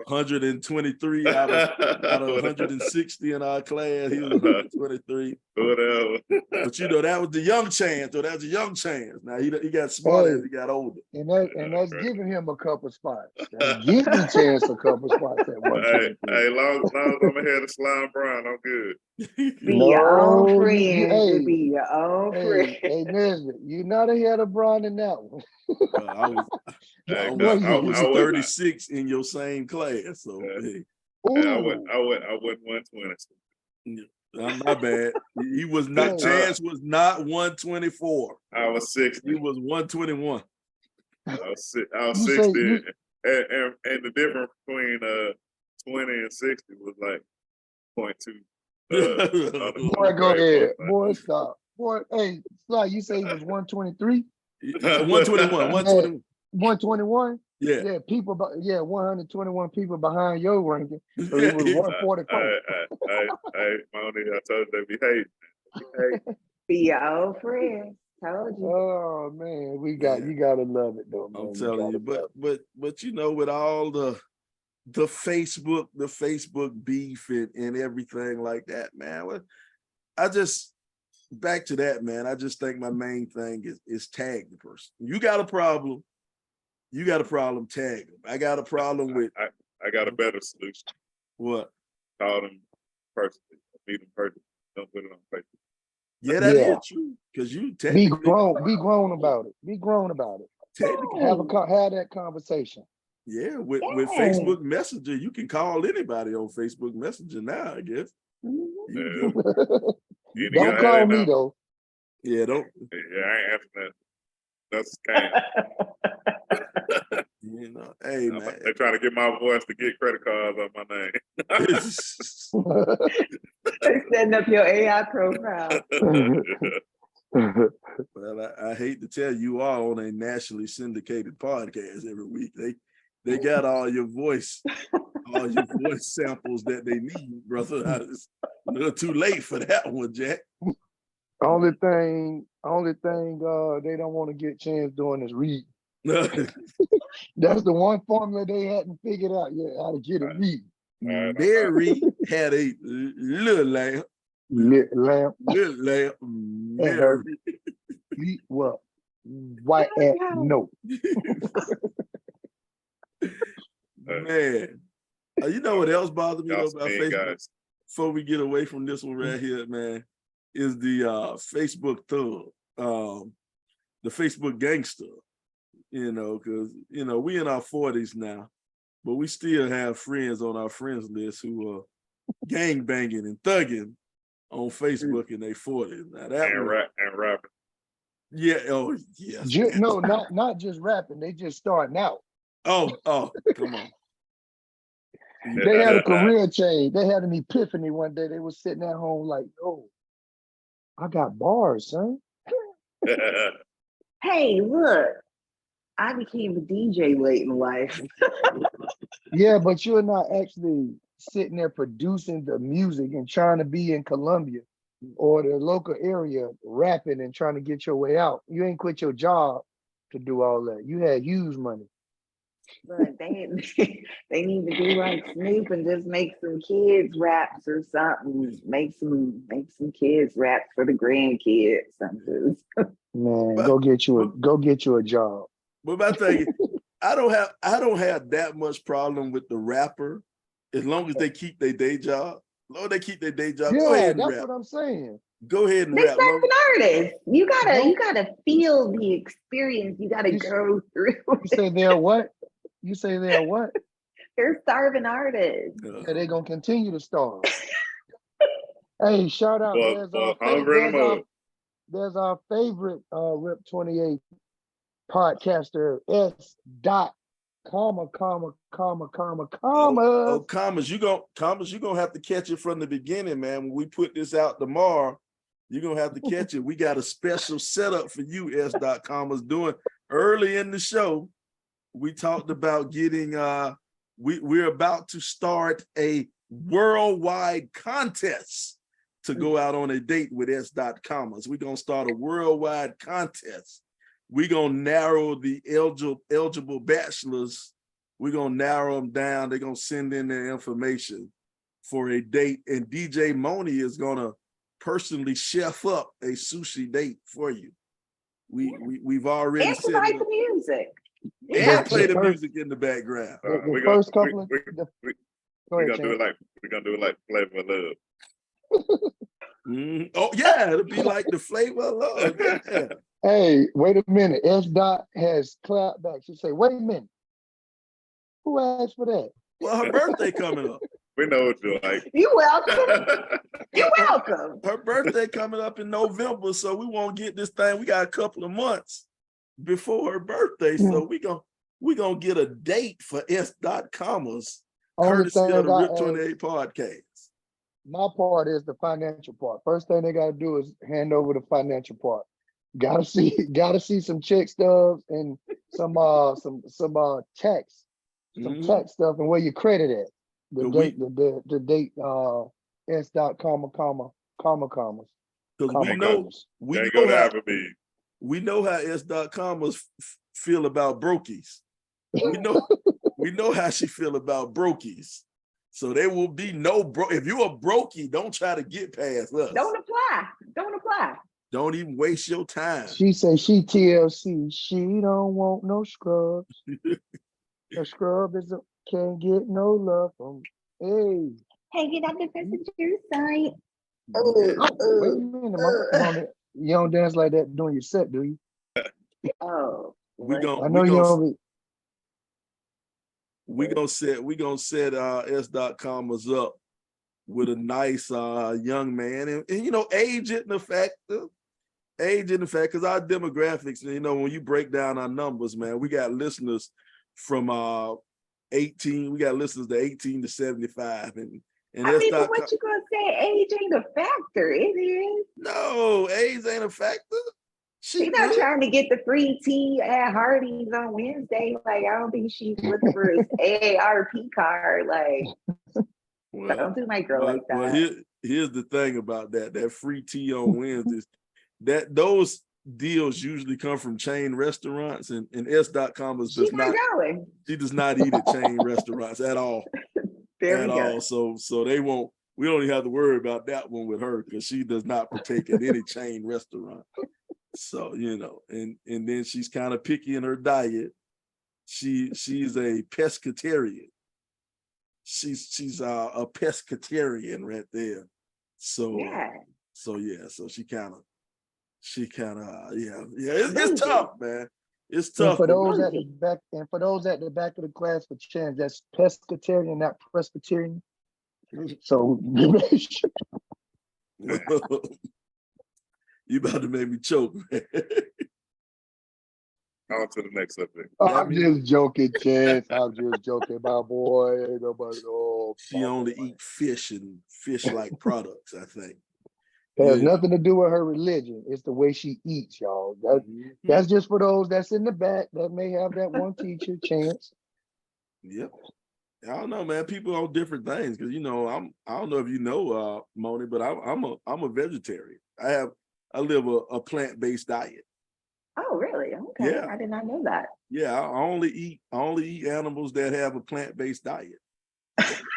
123 out of 160 in our class. He was 123. Whatever. But you know, that was the young Chance. So that's a young Chance. Now he got smarter as he got older. And that's giving him a couple spots. That's giving Chance a couple spots at 123. Hey, long as I'm ahead of Slime Brown, I'm good. Be your own No, friend. hey, Be your own friend. hey, Nesbitt, you're not ahead of Brian in that one. I was Hey, What I was I 36 in your same class. So hey, I went 120. my bad. He was not. Chance was not 124. I was 60. He was 121. I was You 60, say and the difference between 20 and 60 was like 0.2. boy, go ahead. Boy, stop. Boy, hey, Sly, you say he was 123? 121, 121. 121? Yeah. Yeah, 121 people behind your ranking. So it was 144. Hey, Monie, I told you they be hating. Hey. Be your old friend. Told you. Oh man, you gotta love it though, man. I'm telling you, but you know, with all the Facebook beef and everything like that, man. I just back to that, man. I just think my main thing is tag the person. You got a problem, tag them. I got a problem with I got a better solution. What? Call them personally, meet them personally. Don't put it on Facebook. Yeah, that is true. Because you be grown about it. Be grown about it. Technically, have that conversation. Yeah, with Facebook Messenger, you can call anybody on Facebook Messenger now, I guess. Don't call me though. Yeah, don't. Yeah, I ain't answering that. That's scam. You know, hey man, they're trying to get my voice to get credit cards on my name. They're setting up your AI profile. Well, I hate to tell you, all on a nationally syndicated podcast every week. They got all your voice samples that they need, brother. It's a little too late for that one, Jack. Only thing they don't want to get chance doing is read. That's the one formula they hadn't figured out yet, how to get it read. Mary had a little lamp. Mary. Well, white at no. Man, you know what else bothers me about Facebook? Guys. Before we get away from this one right here, man, is the Facebook thug, the Facebook gangster. You know, because we in our 40s now, but we still have friends on our friends list who are gang banging and thugging on Facebook in their 40s. Now that and rapping. Yeah. Oh, yes. No, not just rapping. They just starting out. Oh, come on. They had a career change. They had an epiphany one day. They were sitting at home like, "Oh, I got bars, son." Hey, look, I became a DJ late in life. Yeah, but you're not actually sitting there producing the music and trying to be in Columbia or the local area rapping and trying to get your way out. You ain't quit your job to do all that. You had huge money. Look, they need to do like Snoop and just make some kids raps or something. Make some kids raps for the grandkids. Something. Man, go get you a job. But my thing, I don't have that much problem with the rapper as long as they keep their day job. As long as they keep their day job, go ahead and that's rap. what I'm saying. Go ahead and They're rap. serving artists. You gotta feel the experience. You gotta go through. You say they're what? You say they're what? They're starving artists. Yeah, they're gonna continue to starve. Hey, shout out! There's our favorite Rip 28 podcaster S. Commas. Oh, commas. You gonna have to catch it from the beginning, man. When we put this out tomorrow, you're gonna have to catch it. We got a special setup for you, S. Commas, doing early in the show. We talked about getting we're about to start a worldwide contest to go out on a date with S. Commas. We're gonna start a worldwide contest. We're gonna narrow the eligible bachelors. We're gonna narrow them down. They're gonna send in their information for a date, and DJ Monie is gonna personally chef up a sushi date for you. We've already and provide the music. And play the music in the background. We're gonna do it like Flavor of Love. Oh yeah, it'll be like the Flavor of Love. Yeah. Hey, wait a minute. S. has clapped back. She say, "Wait a minute. Who asked for that?" Well, her birthday coming up. We know what you like. You're welcome. You're welcome. Her birthday coming up in November, so we won't get this thing. We got a couple of months before her birthday, so we gonna get a date for S. Commas, courtesy of the Rip 28 podcast. My part is the financial part. First thing they gotta do is hand over the financial part. Gotta see some check stubs and some tax, some tax stuff and where your credit at. The date, the date, S dot commas. Because we know how S dot commas feel about brokies. We know how she feel about brokies. So there will be no if you're a brokey, don't try to get past us. Don't apply. Don't even waste your time. She say she TLC. She don't want no scrubs. A scrub can't get no love from. Hey. Hanging out the passenger side. Wait a minute, mama. You don't dance like that during your set, do you? Oh. We gonna set S dot commas up with a nice young man, and you know, age isn't a factor. Because our demographics, you know, when you break down our numbers, man, we got listeners from 18, we got listeners to 18 to 75, and I mean, but what you gonna say? Age ain't a factor. It is. No, age ain't a factor. She's not trying to get the free tea at Hardee's on Wednesday. Like, I don't think she's looking for his AARP card. Like, don't do my girl like that. Well, here's the thing about that free tea on Wednesdays, that those deals usually come from chain restaurants, and S. Commas does not. She does not eat at chain restaurants at all. At all. So they won't. We don't even have to worry about that one with her, because she does not partake in any chain restaurant. So, you know, and then she's kind of picky in her diet. She's a pescatarian. She's a pescatarian right there. So so she kind of it's tough, man. It's tough. And for those at the back of the class for chance, that's pescatarian, not Presbyterian. So you about to make me choke, man. On to the next subject. I'm just joking, Chance. I'm just joking, my boy. Ain't nobody. She only eat fish and fish-like products, I think. It has nothing to do with her religion. It's the way she eats, y'all. That's just for those that's in the back that may have that one teacher, Chance. Yep. I don't know, man. People on different things, because you know, I don't know if you know, Monie, but I'm a vegetarian. I live a plant-based diet. Oh, really? Okay. Yeah. I did not know that. Yeah, I only eat animals that have a plant-based diet.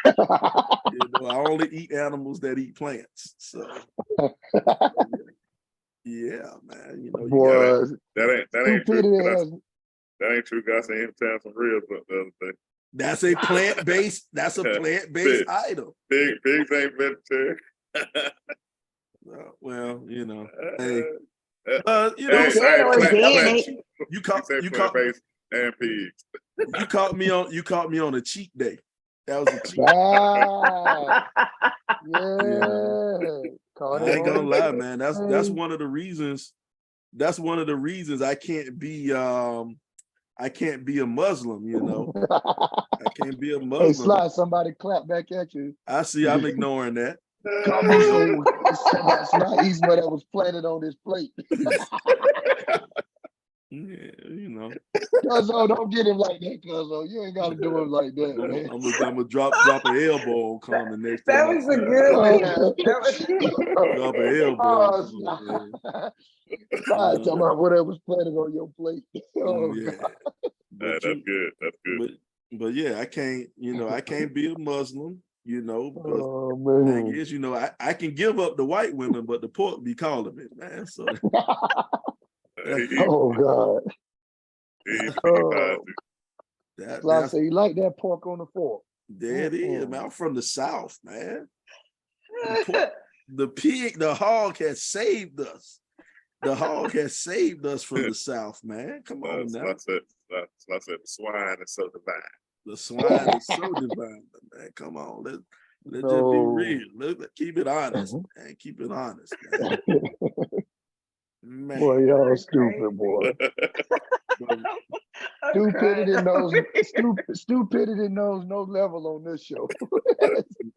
You know, I only eat animals that eat plants. So yeah, man. You know, that ain't true. Guys, I ain't telling some real, but the other day. That's a plant-based. That's a plant-based item. Pigs ain't vegetarian. Well, you know, hey, you know, you caught plant-based and pigs. You caught me on a cheat day. That was a cheat. I ain't gonna lie, man. That's one of the reasons. That's one of the reasons I can't be a Muslim, you know. I can't be a Muslim. Hey, Sly, somebody clap back at you. I see. I'm ignoring that. That's not easy, but that was planted on this plate. Yeah, you know. Cuzzo, don't get him like that, Cuzzo. You ain't gotta do him like that, man. I'm gonna drop an elbow on Common next time. That was a good one. Drop an elbow. Talking about whatever was planted on your plate. That's good. That's good. But yeah, I can't be a Muslim, you know, because the thing is, you know, I can give up the white women, but the pork be calling me, man. So oh God. That's you like that pork on the fork. There it is, man. I'm from the South, man. The hog has saved us. The hog has saved us from the South, man. Come on now. I said the swine is so divine. The swine is so divine, man. Come on, let's just be real. Let's keep it honest, man. Keep it honest, man. Boy, y'all stupid, boy. Stupidity knows stupidity knows no level on this show.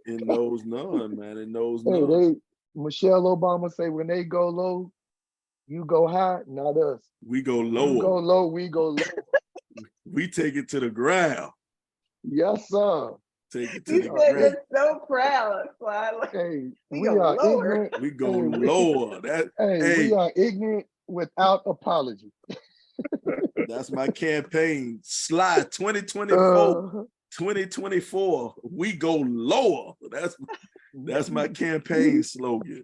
It knows none, man. It knows Hey, none. Michelle Obama say when they go low, you go high, not us. We go You go lower. low, we go low. We take it to the ground. Yes, sir. Take it to He the said ground. it's so proud. So I like, Hey, we we go are lower. ignorant. We go Hey, lower. That we hey, are ignorant without apology. that's my campaign. Slide 2024. Uh, 2024. We go lower. That's my campaign slogan.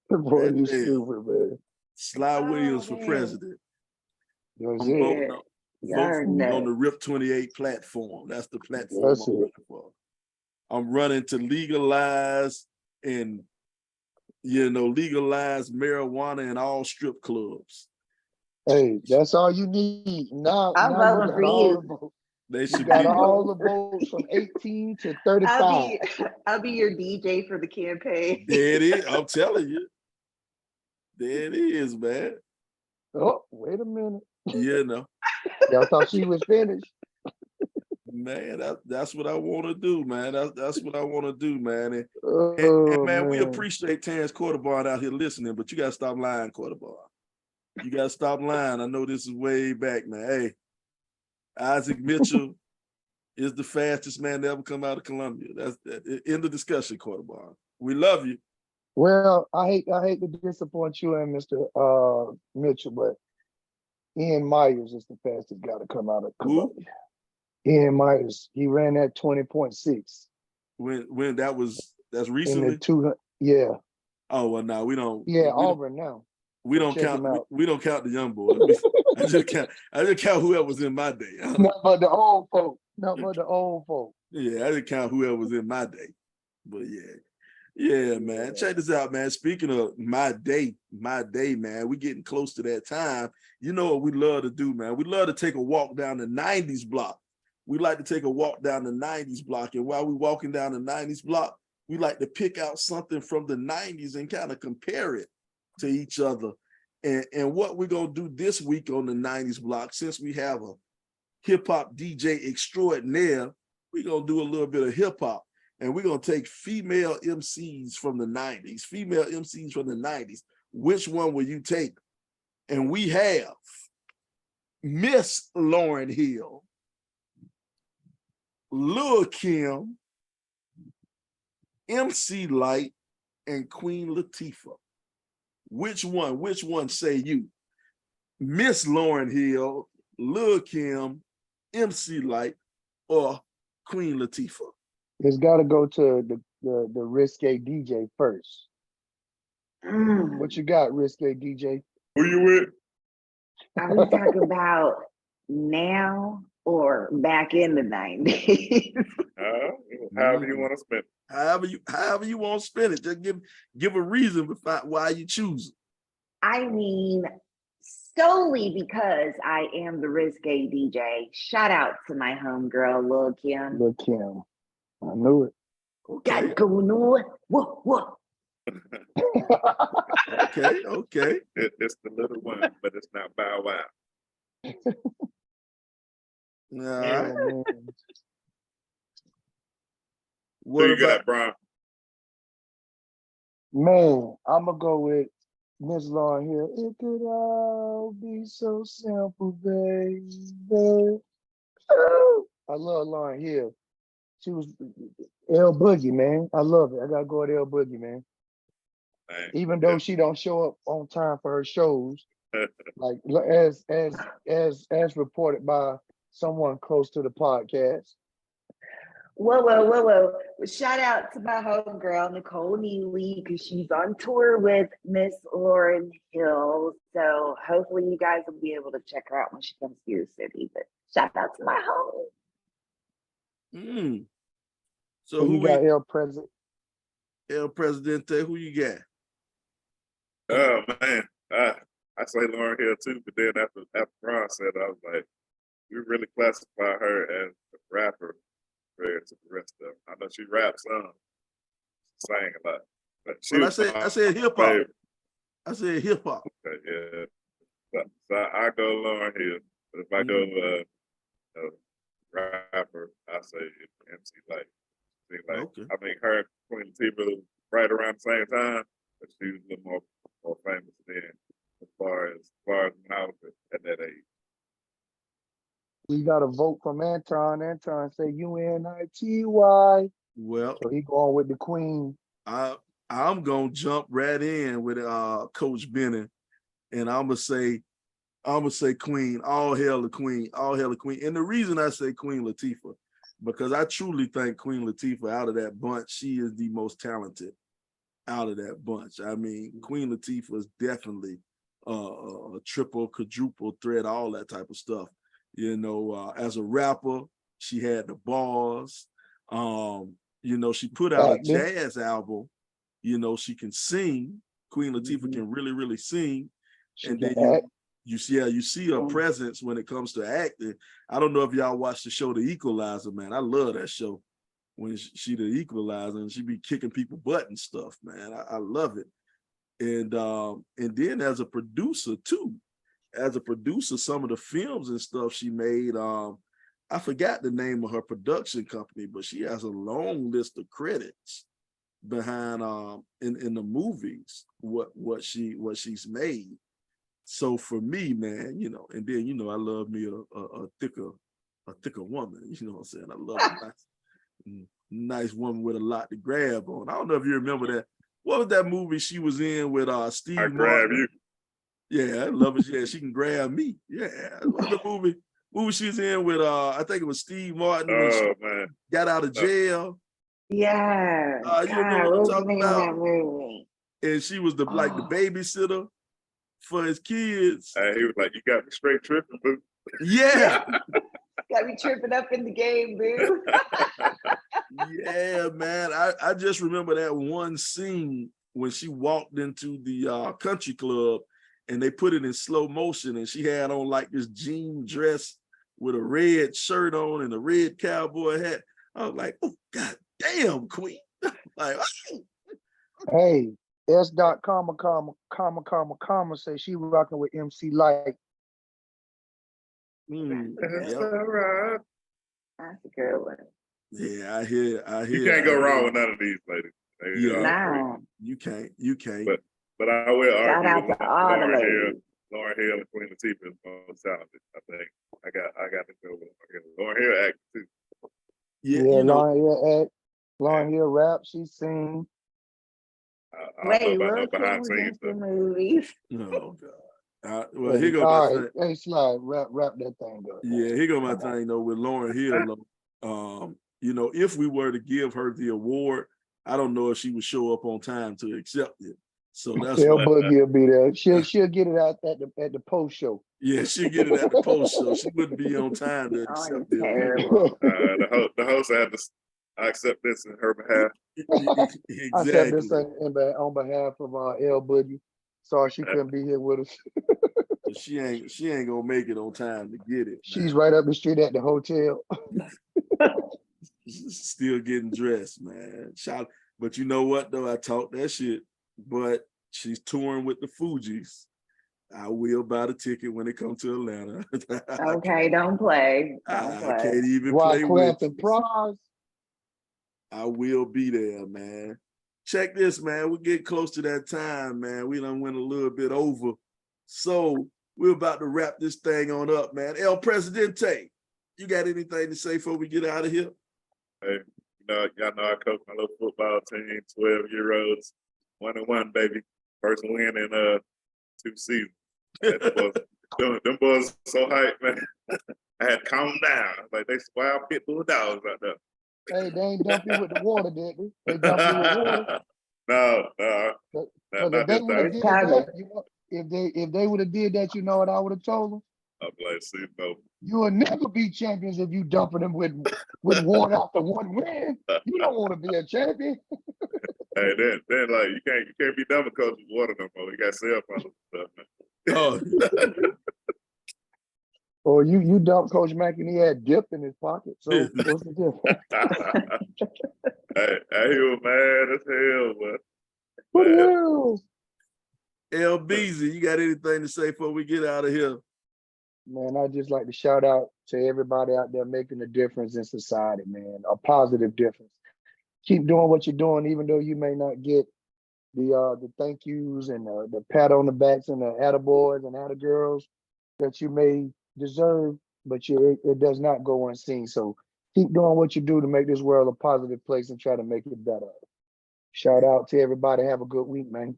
boy, you Hey, stupid, man. Sly Williams for man. president. That's I'm it. voting Y'all for me on nuts. the RIP 28 platform. That's the platform That's I'm it. running for. I'm running to legalize and legalize marijuana in all strip clubs. Hey, that's all you need. Now I'm you voting got for all you. the votes. They You should got be all the votes from 18 to 35. I'll be your DJ for the campaign. there it is. I'm telling you. There it is, man. Oh, wait a minute. You know. Y'all thought she was finished. Man, that's what I want to do, man. That's what I want to do, man. And Oh, man, we appreciate Terrence Quarterbarn out here listening, but you gotta stop lying, Quarterbarn. You gotta stop lying. I know this is way back, man. Hey, Isaac Mitchell is the fastest man to ever come out of Columbia. That's end of discussion, Quarterbarn. We love you. Well, I hate to disappoint you and Mr. Mitchell, but Ian Myers is the fastest guy to come out of Columbia. Ian Myers, he ran that 20.6. When that's In recently? the 200, yeah. Oh well, no, we don't. Yeah, Auburn now. We don't check count. him out. We don't count the young boys. I just count whoever was in my day. Not but the old folk. Not but the old folk. Yeah, I didn't count whoever was in my day. But yeah, man. Check this out, man. Speaking of my day, man, we getting close to that time. You know what we love to do, man? We love to take a walk down the 90s block. We like to take a walk down the 90s block. And while we're walking down the 90s block, we like to pick out something from the 90s and kind of compare it to each other. And what we're going to do this week on the 90s block, since we have a hip-hop DJ extraordinaire, we're going to do a little bit of hip-hop. And we're going to take female MCs from the 90s. Female MCs from the 90s. Which one will you take? And we have Miss Lauryn Hill, Lil' Kim, MC Lyte, and Queen Latifah. Which one say you? Miss Lauryn Hill, Lil' Kim, MC Lyte, or Queen Latifah? It's got to go to the risque DJ first. What you got, risque DJ? Who you with? Are we talking about now or back in the 90s? However you want to spend it. However you want to spend it. Just give a reason why you choose it. I mean, solely because I am the risque DJ. Shout out to my homegirl, Lil' Kim. Lil' Kim. I knew it. Got going on. What? Okay. It's the little one, but it's not Bow Wow. Nah. Oh, Who you got, Brian? Man, I'm going to go with Miss Lauryn Hill. It could all be so simple, baby. I love Lauryn Hill. She was L Boogie, man. I love it. I gotta go with L Boogie, man. Even though she don't show up on time for her shows, like as reported by someone close to the podcast. Whoa. Shout out to my homegirl, Nicole Neely, because she's on tour with Miss Lauryn Hill. So hopefully you guys will be able to check her out when she comes to your city. But shout out to my home. So who you got, El Presidente, who you got? Oh man, I say Lauryn Hill too, but then after Ron said it, I was like, we really classify her as a rapper compared to the rest of them. I know she raps some, sang a lot. But I said hip hop. I said hip hop. Okay, yeah. So I go Lauryn Hill, but if I go rapper, I say MC Light. Seems like Okay. I mean her and Queen Latifah was right around the same time, but she was a little more famous then as far as when I was at that age. We got a vote from Anton. Anton say UNITY. Well, So he going with the Queen. I'm gonna jump right in with Coach Bennett, and I'm gonna say Queen. All hail the Queen. All hail the Queen. And the reason I say Queen Latifah, because I truly think Queen Latifah, out of that bunch, she is the most talented out of that bunch. I mean, Queen Latifah is definitely a triple, quadruple threat, all that type of stuff. You know, as a rapper, she had the bars. You know, she put out a jazz album. You know, she can sing. Queen Latifah can really, really sing. And then you see her presence when it comes to acting. I don't know if y'all watched the show The Equalizer, man. I love that show. When she the Equalizer and she be kicking people butt and stuff, man. I love it. And then as a producer too, some of the films and stuff she made, I forgot the name of her production company, but she has a long list of credits behind in the movies what she's made. So for me, man, you know, and then, you know, I love me a thicker woman, you know what I'm saying? I love a nice woman with a lot to grab on. I don't know if you remember that. What was that movie she was in with Steve Martin? Grab you. Yeah, I love it. Yeah, she can grab me. Yeah. What was the movie she was in with I think it was Steve Martin when she got out of jail. Yeah. You remember what I'm talking about? That movie? And she was the babysitter for his kids. He was like, "You got me straight tripping, boo." Yeah. Got me tripping up in the game, boo. Yeah, man. I just remember that one scene when she walked into the country club and they put it in slow motion and she had on like this jean dress with a red shirt on and a red cowboy hat. I was like, oh, God damn, Queen. Like, oh. Hey, S. Comma say she rocking with MC Light. That's all right. That's a good one. Yeah, I hear. You can't go wrong with none of these ladies. Yeah, you can't. But I will Shout argue out to all the ladies. Lauren Hill and Queen Latifah is most talented. I think I got to go with Lauren Hill act too. Yeah, you know, Lauren Hill rap. She sing. Wait, Will King was in some movies. Oh God. Well, here go my thing. Hey, Slide, rap that thing up. Yeah, here go my thing though with Lauren Hill. You know, if we were to give her the award, I don't know if she would show up on time to accept it. So that's why Boogie will be there. She'll get it out at the post show. Yeah, she'll get it at the post show. She wouldn't be on time to accept it. The host had to accept this in her behalf. Exactly. I accept this on behalf of L Boogie. Sorry she couldn't be here with us. She ain't gonna make it on time to get it. She's right up the street at the hotel. Still getting dressed, man. But you know what though? I talk that shit. But she's touring with the Fugees. I will buy the ticket when it comes to Atlanta. Okay, don't play. I can't even play with you. I will be there, man. Check this, man. We're getting close to that time, man. We done went a little bit over. So we're about to wrap this thing on up, man. El Presidente, you got anything to say before we get out of here? Hey, y'all know I coach my little football team, 12-year-olds. 1-1, baby. First win in 2 seasons. Them boys so hyped, man. I had to calm down. Like they wild pit bull dogs out there. Hey, they ain't dump you with the water, did they? They dump you with water. No. If they would have did that, you know what I would have told them? I'm like, see, no. You will never be champions if you dumping them with water after one win. You don't want to be a champion. Hey, then like you can't be done because of water no more. You got cell phones and stuff, man. Oh. Or you dumped Coach Mack and he had dip in his pocket. So what's the difference? He was mad as hell, but what the hell? LBZ, you got anything to say before we get out of here? Man, I just like to shout out to everybody out there making a difference in society, man, a positive difference. Keep doing what you're doing, even though you may not get the thank yous and the pat on the backs and the attaboys and attagirls that you may deserve, but it does not go unseen. So keep doing what you do to make this world a positive place and try to make it better. Shout out to everybody. Have a good week, man.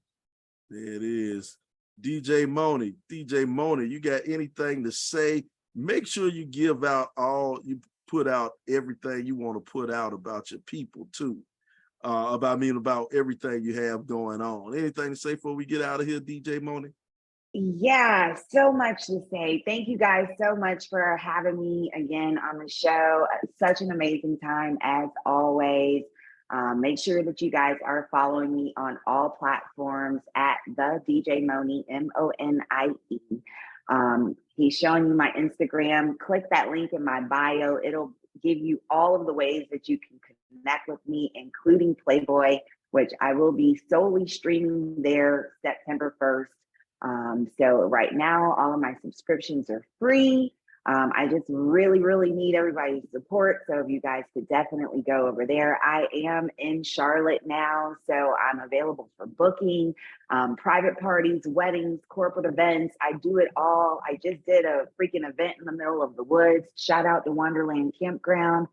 There it is. DJ Monie, you got anything to say? Make sure you you put out everything you want to put out about your people too. About everything you have going on. Anything to say before we get out of here, DJ Monie? Yeah, so much to say. Thank you guys so much for having me again on the show. Such an amazing time as always. Make sure that you guys are following me on all platforms at the DJ Monie, M-O-N-I-E. He's showing you my Instagram. Click that link in my bio. It'll give you all of the ways that you can connect with me, including Playboy, which I will be solely streaming there September 1st. So right now, all of my subscriptions are free. I just really, really need everybody's support. So if you guys could definitely go over there. I am in Charlotte now, so I'm available for booking, private parties, weddings, corporate events. I do it all. I just did a freaking event in the middle of the woods. Shout out to Wonderland Campground.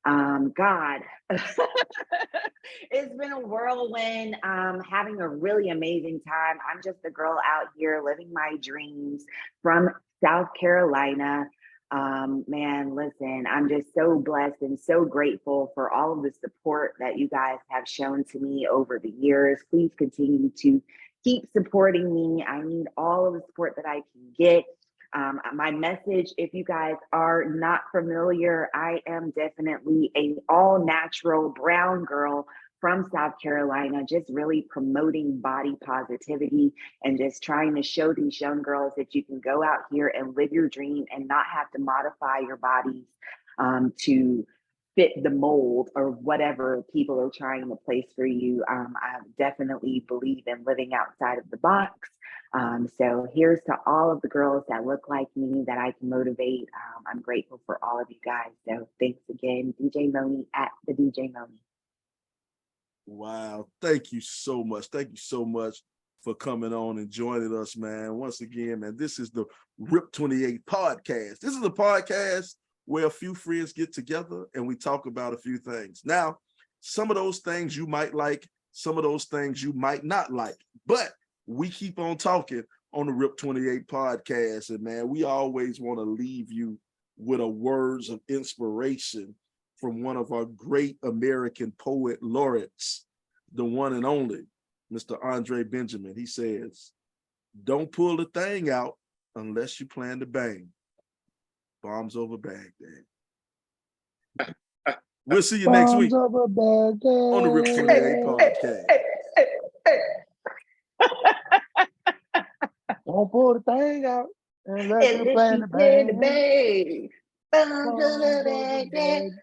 God, it's been a whirlwind, having a really amazing time. I'm just a girl out here living my dreams from South Carolina. Man, listen, I'm just so blessed and so grateful for all of the support that you guys have shown to me over the years. Please continue to keep supporting me. I need all of the support that I can get. My message, if you guys are not familiar, I am definitely a all natural brown girl from South Carolina, just really promoting body positivity and just trying to show these young girls that you can go out here and live your dream and not have to modify your bodies to fit the mold or whatever people are trying to place for you. I definitely believe in living outside of the box. So here's to all of the girls that look like me that I can motivate. I'm grateful for all of you guys. So thanks again, DJ Monie at the DJ Monie. Wow. Thank you so much. Thank you so much for coming on and joining us, man. Once again, man, this is the RIP 28 podcast. This is a podcast where a few friends get together and we talk about a few things. Now, some of those things you might like, some of those things you might not like, but we keep on talking on the RIP 28 podcast. And man, we always want to leave you with a words of inspiration from one of our great American poet laureates, the one and only Mr. Andre Benjamin. He says, "Don't pull the thing out unless you plan to bang. Bombs over Baghdad." We'll see you next week on the RIP 28 podcast. Don't pull the thing out unless you plan to bang. Bombs over Baghdad.